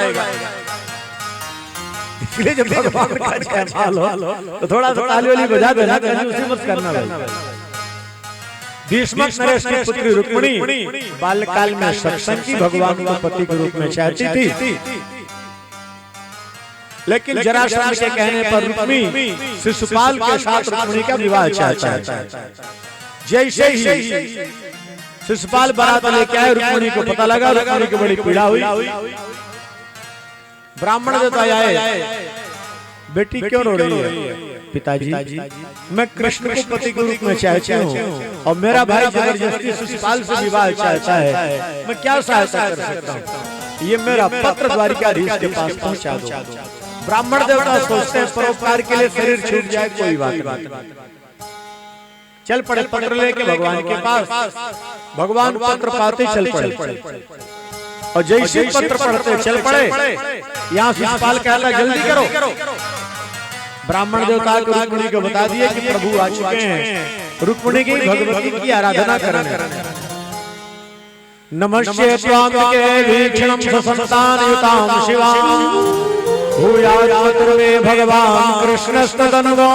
S1: इसलिए जब भगवान का जयमाल हो तो थोड़ा सा ताली वाली बजा देना, उसी मत करना भाई। भीष्मक नरेश की पुत्री रुक्मिणी बाल्यकाल में सत्संग की भगवान को पति के रूप में चाहती थी, लेकिन जरासंध के कहने पर रुक्मिणी शिशुपाल के साथ रुक्मिणी का विवाह चाहता है। जैसे ही शिशुपाल बारात लेके आए, रुक्मिणी को पता लगा, रुक्मिणी को बड़ी पीड़ा हुई। ब्राह्मण देवता आए, बेटी क्यों रो रही है? पिताजी मैं कृष्ण को पति के रूप में चाहती हूँ और मेरा भाई जबरदस्ती शिशुपाल से विवाह चाहता है, मैं क्या सहायता कर सकता हूँ? ये मेरा पत्र द्वारिकाधीश के पास पहुँचा दो। ब्राह्मण देवता सोचते हैं परोपकार के लिए शरीर छूट जाए कोई बात नहीं, चल पड़े पत्र लेके भगवान के पास। भगवान पत्र पाते चल पड़े और जैसे पत्र पढ़ते चल पड़े, यहाँ शिशुपाल कहता जल्दी करो। ब्राह्मण देवता को रुक्मिणी को बता दिए कि प्रभु आ चुके हैं, रुक्मिणी की भगवती की आराधना करने। नमस्ते त्वां के वीक्षणं ससंतानयुतां शिवां भूयात् मत्र्मे भगवान् कृष्णस्तदनुमोदता।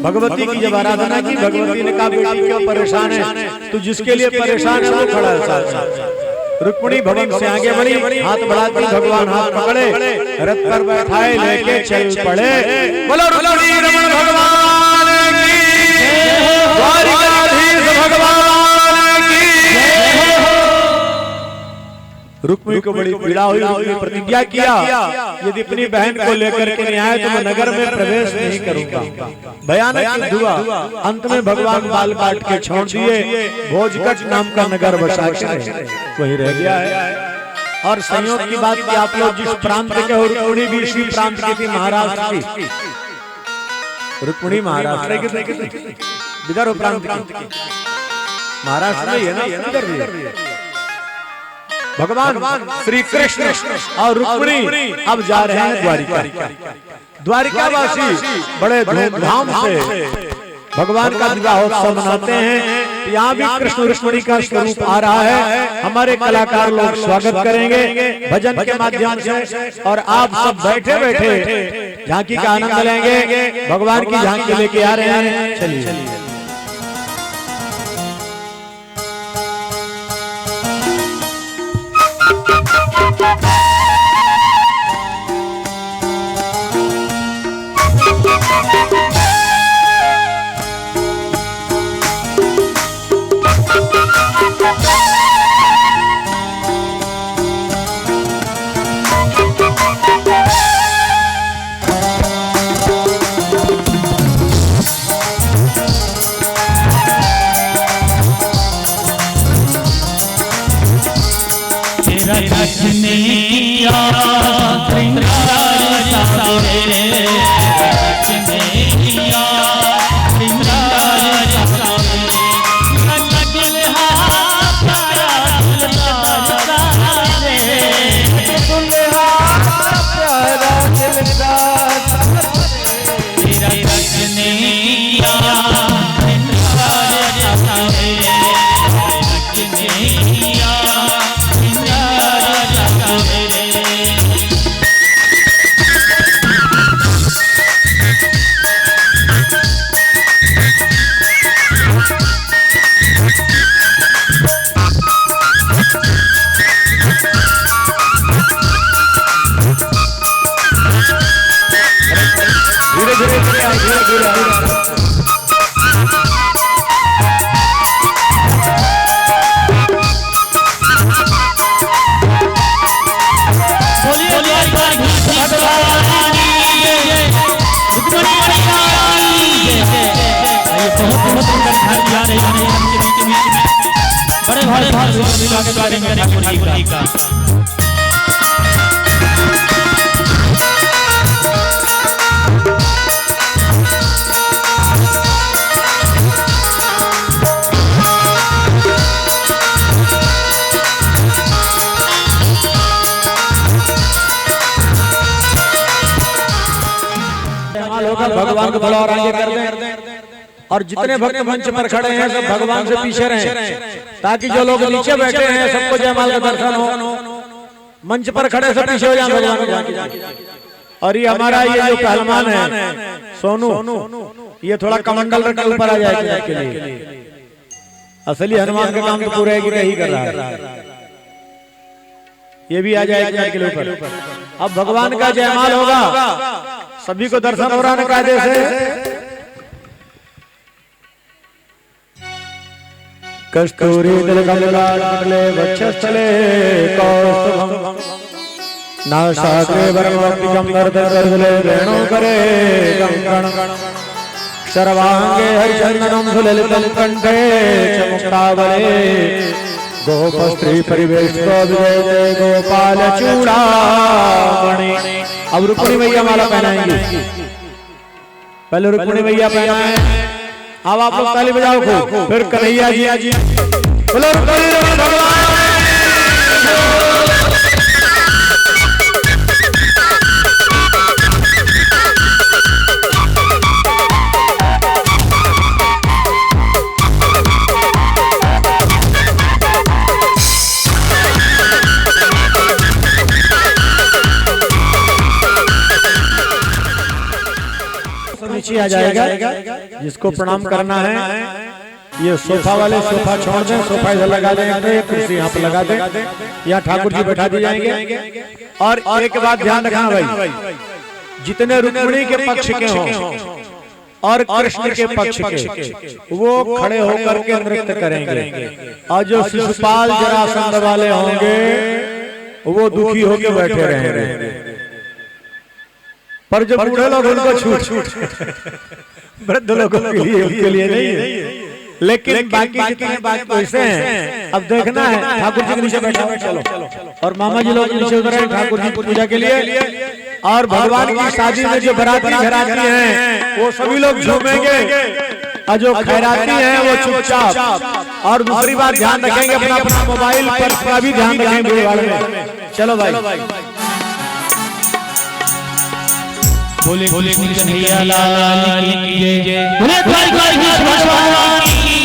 S1: भगवती की जब आराधना की, भगवती ने कहा बेटी क्यों परेशान है, तो जिसके लिए परेशान है वो खड़ा है साथ। रुक्मिणी भवन से आगे बढ़ी, हाथ बढ़ाती, भगवान हाथ पकड़े, रथ पर बैठाए लेके चल पड़े। बोलो रुक्मिणी रमण भगवान की, द्वारिकाधीश भगवान की। रुक्मिणी को बड़ी पीड़ा हुई, रुक्मिणी प्रतिज्ञा किया यदि अपनी बहन को लेकर के नहीं आए तो मैं नगर में प्रवेश नहीं करूंगा। भयानक हुआ, अंत में भगवान बाल काट के छोड़ दिए, भोजकट नाम का नगर बसा के वही रह गया है। और संयोग की बात की आप लोग जिस प्रांत के हो, रुक्मिणी भी इसी प्रांत की थी, महाराष्ट्र की। रुक्मिणी महाराष्ट्र की, विदर्भ प्रांत की, महाराष्ट्र में है ना, इधर भी भगवान श्री कृष्ण और रुक्मिणी अब जा रहे हैं द्वारिका। द्वारिकावासी बड़े धूमधाम से भगवान का विवाहोत्सव मनाते हैं। यहाँ भी कृष्ण रुक्मिणी का स्वरूप आ रहा है। हमारे कलाकार लोग स्वागत करेंगे भजन के माध्यम से, और आप सब बैठे बैठे झांकी का आनंद लेंगे। भगवान की झांकी लेके आ रहे हैं, चलिए। भगवान को थोड़ा और आगे कर दें, और जितने भक्त मंच पर खड़े हैं सब भगवान से पीछे रहें, ताकि जो लोग नीचे बैठे हैं सबको जयमाल का दर्शन हो। मंच पर खड़े से पीछे हो जाए भगवान को। और ये हमारा ये जो पहलवान है सोनू, ये थोड़ा कमंडल रख ऊपर आ जाए के लिए। असली हनुमान का काम तो पूरा ही कर रहा है, ये भी आ जाए के ऊपर। अब भगवान का जयमाल होगा, सभी को दर्शन हो रहा है कायदे से। कस्तूरी तिलकमलाटले वक्षस्थले कौस्तुभं नासाग्रे वरमर्तिकं वरदर्दले वेणुकरे कंकणं सर्वांगे हरिचन्दनं सुललितं कंठे च मुक्तावले गोपस्त्री परिवेष्टो विजयते गोपाल चूड़ामणि। अब रुक्मिणी मैया माला पहनाएंगे, पहले रुक्मिणी मैया पहनाएं। अब आप लोग ताली बजाओ खूब, फिर कन्हैया जी। बोलो भगवान। नीचे आ जाएगा, जिसको प्रणाम करना है ये सोफा वाले सोफा छोड़ दें, सोफा इधर लगा देंगे, कुर्सी यहाँ पे लगा दें, यहाँ ठाकुर जी बैठा दिए जाएंगे। और एक बात ध्यान रखना भाई, जितने रुक्मिणी के पक्ष के हों और कृष्ण के पक्ष के, वो खड़े होकर के नृत्य करेंगे, और जो शिशुपाल जरासंध वाले होंगे वो दुखी होकर बैठे रहेंगे। पर जो बूढ़े लोग उनको छूट वृद्ध लोगों के लिए नहीं है, लेकिन बाकी जितने बाकी वैसे हैं। अब देखना है ठाकुर जी के नीचे बैठा हुआ, चलो, और मामा जी लोग नीचे उतरे ठाकुर जी की पूजा के लिए। और भगवान की शादी में जो बराती घराती हैं वो सभी लोग झूमेंगे, और जो खैराती हैं वो चुपचाप। और दूसरी बात ध्यान रखेंगे अपना अपना मोबाइल पर का भी ध्यान रखेंगे। चलो भाई,
S2: बोले कन्हैया लाल की जय, बोले द्वारकाधीश भगवान की,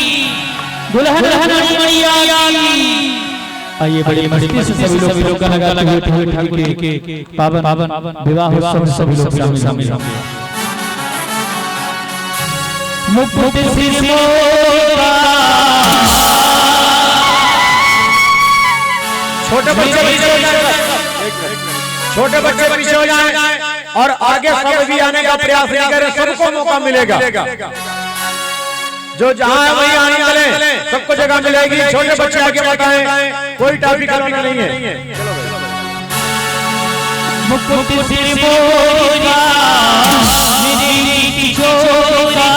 S2: दुल्हन मैया की। आइए बड़ी मस्ती से सभी लोग गाना गाते हुए ठाकुर के पावन विवाह उत्सव में सभी लोग शामिल हों। मुकुट सिर मोरा,
S1: छोटे बच्चे पीछे हो जाएं, और आगे सब भी आने का प्रयास नहीं करें, सबको मौका मिलेगा। जो जहां है वहीं आनंद लें, सबको जगह मिलेगी। छोटे बच्चे आगे बताएं, कोई टॉपिक नहीं है।
S2: मुकुट सिर मोरा, मेरी छोरा,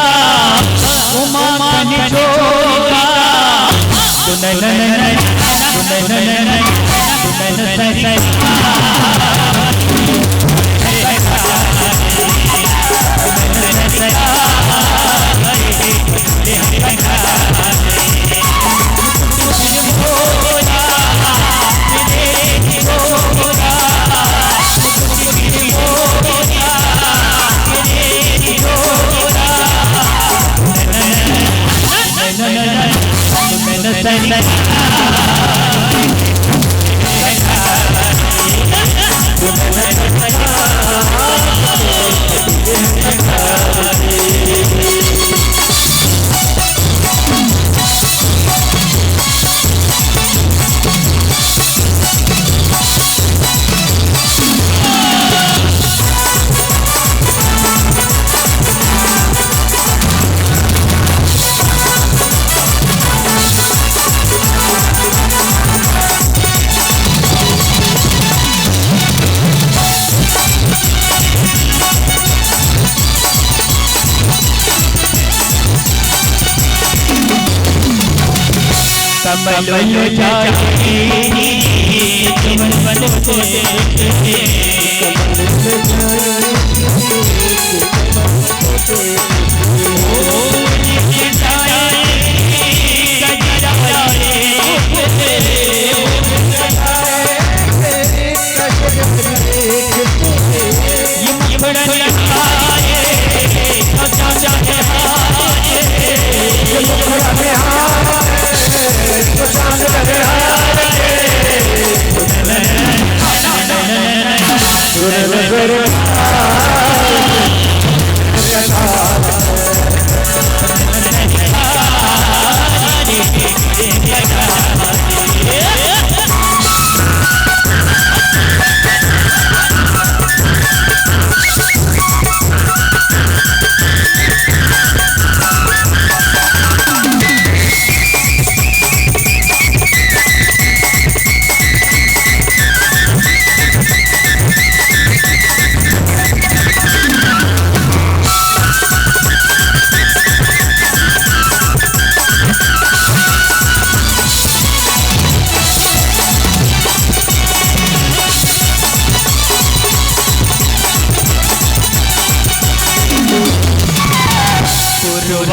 S2: उमा मन छोरा, कमल जाएगी तुम बनते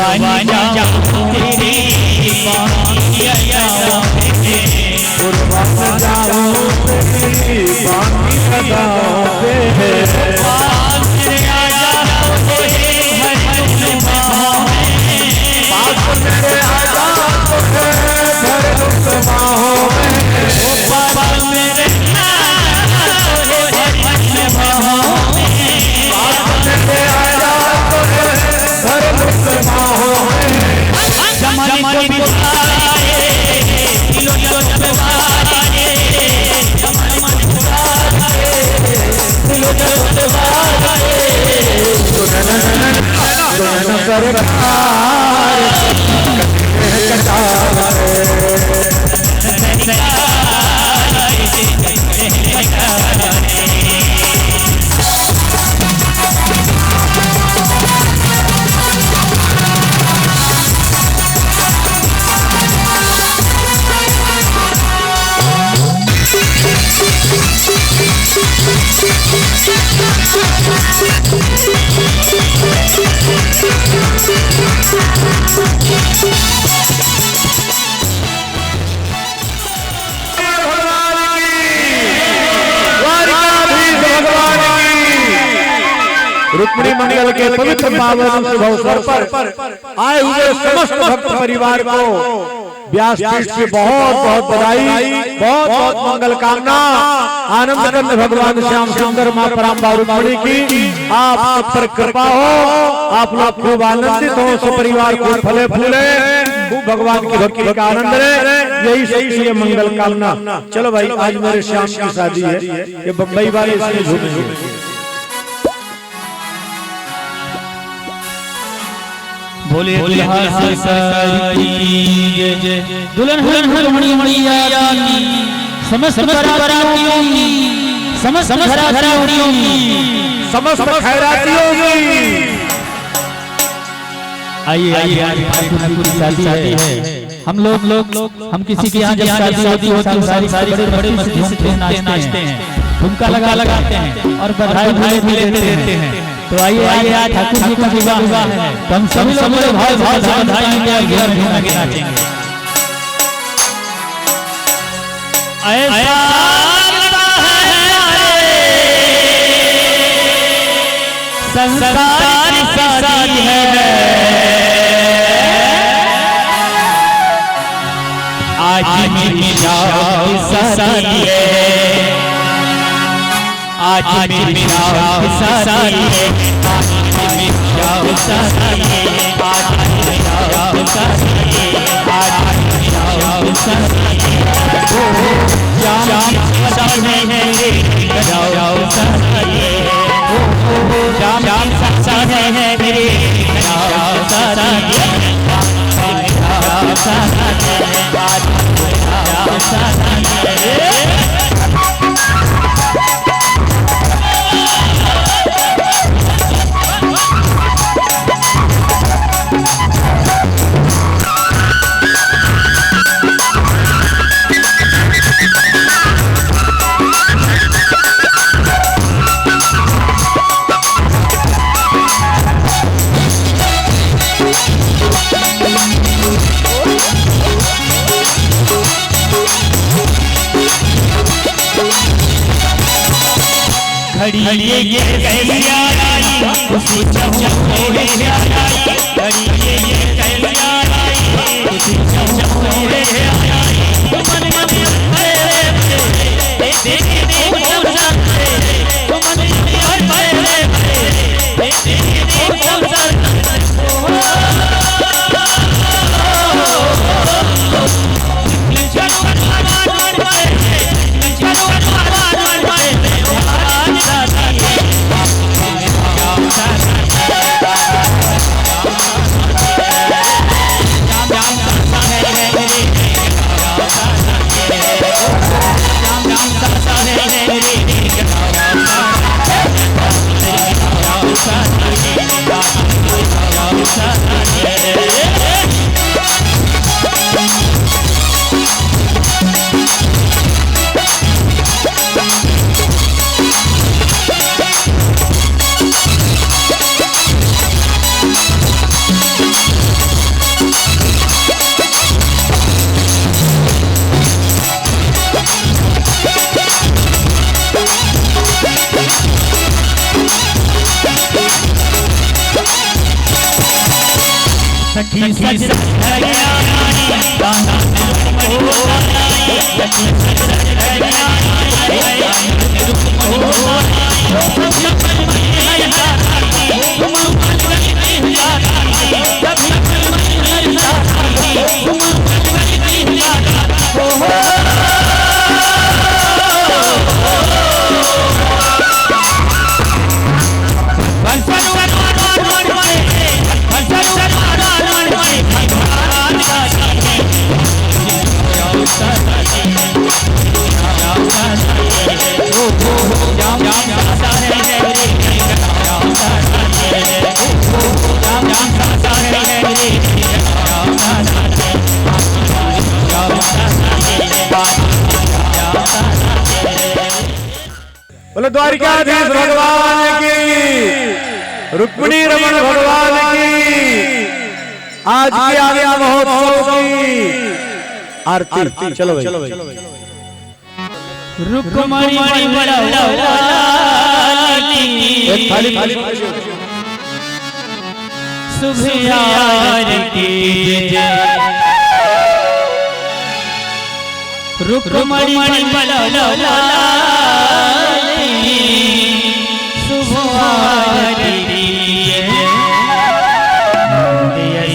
S2: कुर्बानी जाऊं तेरी
S1: कुर्बान जाऊं तेरी बानी अदाओं पे
S2: मेरे आजा तुझे हर लुत्फ बाहों में
S1: पास मेरे आजा तुझे भर लुत्फ बाहों में
S2: पास मेरे आजा तुझे हर लुत्फ बाहों में
S1: पास मेरे आजा तुझे भर लुत्फ बाहों में
S2: जमाने बुलाए दिलो दरबारे जमाने बुलाए दिलो दरबारे
S1: सुनन सरकार रुक्मिणी मंगल के पवित्र पावन शुभ अवसर पर आए हुए समस्त भक्त परिवार को व्यासपीठ से बहुत बहुत बधाई, बहुत बहुत मंगल कामना। आनंद कंद भगवान श्याम सुंदर मां परम्बा रुक्मिणी की आप सब पर कृपा हो, आप लोग खूब आनंदित हो, सपरिवार को फले फूले, खूब भगवान की भक्ति का आनंद ले, यही सही है मंगल कामना। चलो भाई, आज मेरे श्याम की शादी है, ये बम्बई वाले इसमें झूमे
S2: बोले दुल्हा सरकार की जय, दुल्हन रुक्मिणी मैया की, समस्त बरातियों की, समस्त खैरातियों की,
S1: समस्त खैरातियों की।
S2: आइए आज ठाकुर की शादी है। हम लोग हम किसी के यहाँ जब शादी होती है सारी बड़े मस्ती नाचते हैं, ठुमका लगाते हैं और बधाई भी देते हैं। तो आइए आज ठाकुर जी का विवाह है, तो हम सभी लोग बड़े भाव से बधाई आगे नाचेंगे। ऐसा संसार शादी है, आज मेरी शादी है, आज मेरी शादी है, आज मेरी शादी है, आज मेरी शादी है, आज मेरी शादी है। ओ जाम शादी है मेरी जाओ शादी है, ओ जाम शादी है मेरी जाओ शादी है, आज शादी है। घड़ी ये कैसिया आई उसी चमचोड़े आई, घड़ी ये कैसिया आई उसी चमचोड़े आई। मन देखे सब सकते, मन देखे सब
S1: बोलो द्वारिकाधीश भगवान की, रुक्मिणी रमण भगवान की, आज के आगे महोत्सव की आरती। चलो भाई,
S2: रुक्मिणी
S1: थाली थाली
S2: शुभ आरती रुक्मिणी शुभ आरती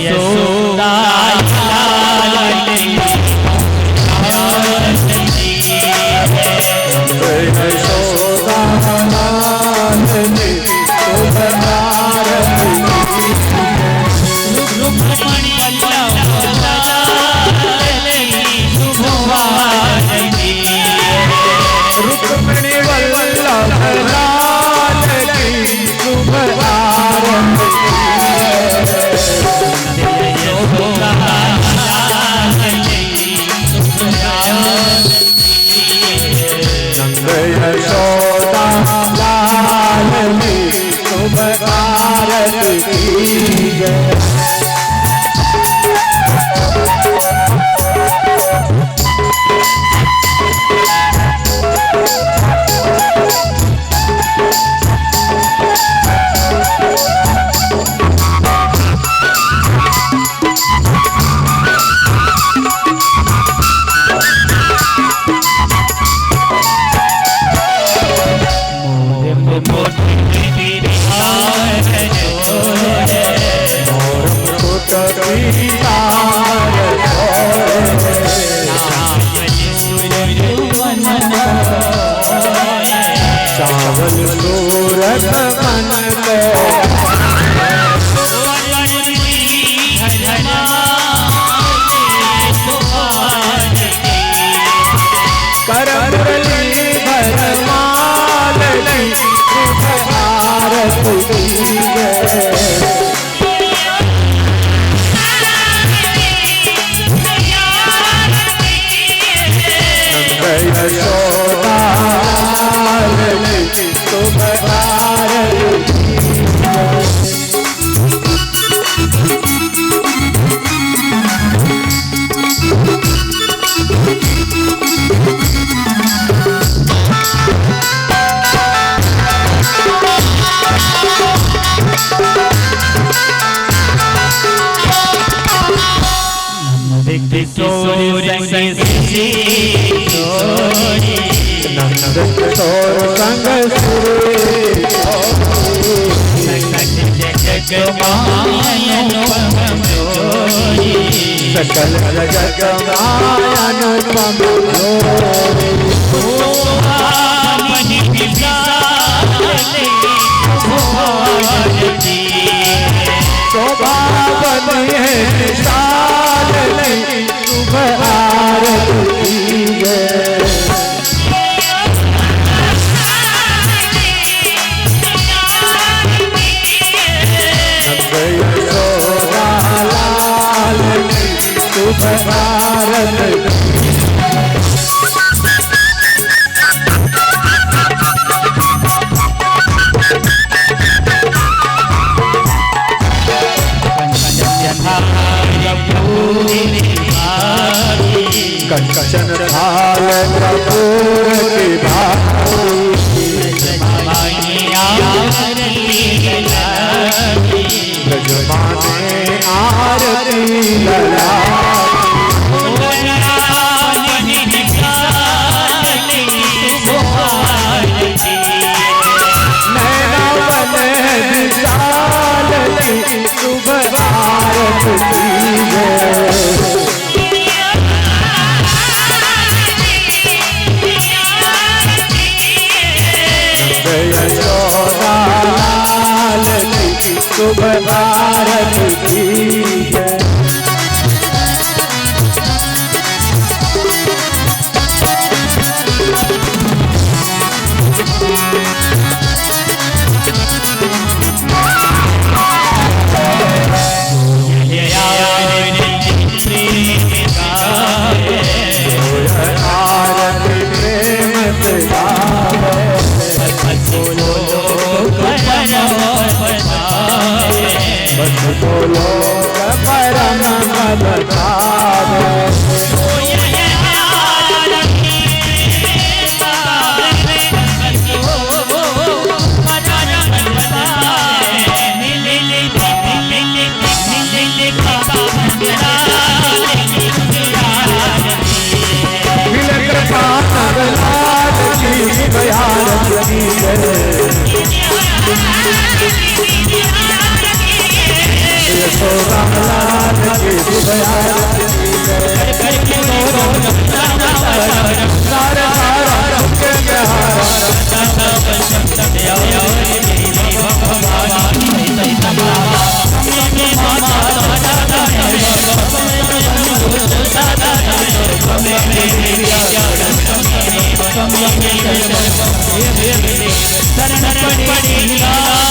S2: यशोदा
S1: सकल जग शोभा बनी है शुभ आरती कंचन थाल कपूर की भांति ब्रजमाने आरती शुभ आरती कीजिए।
S2: शरण पड़ी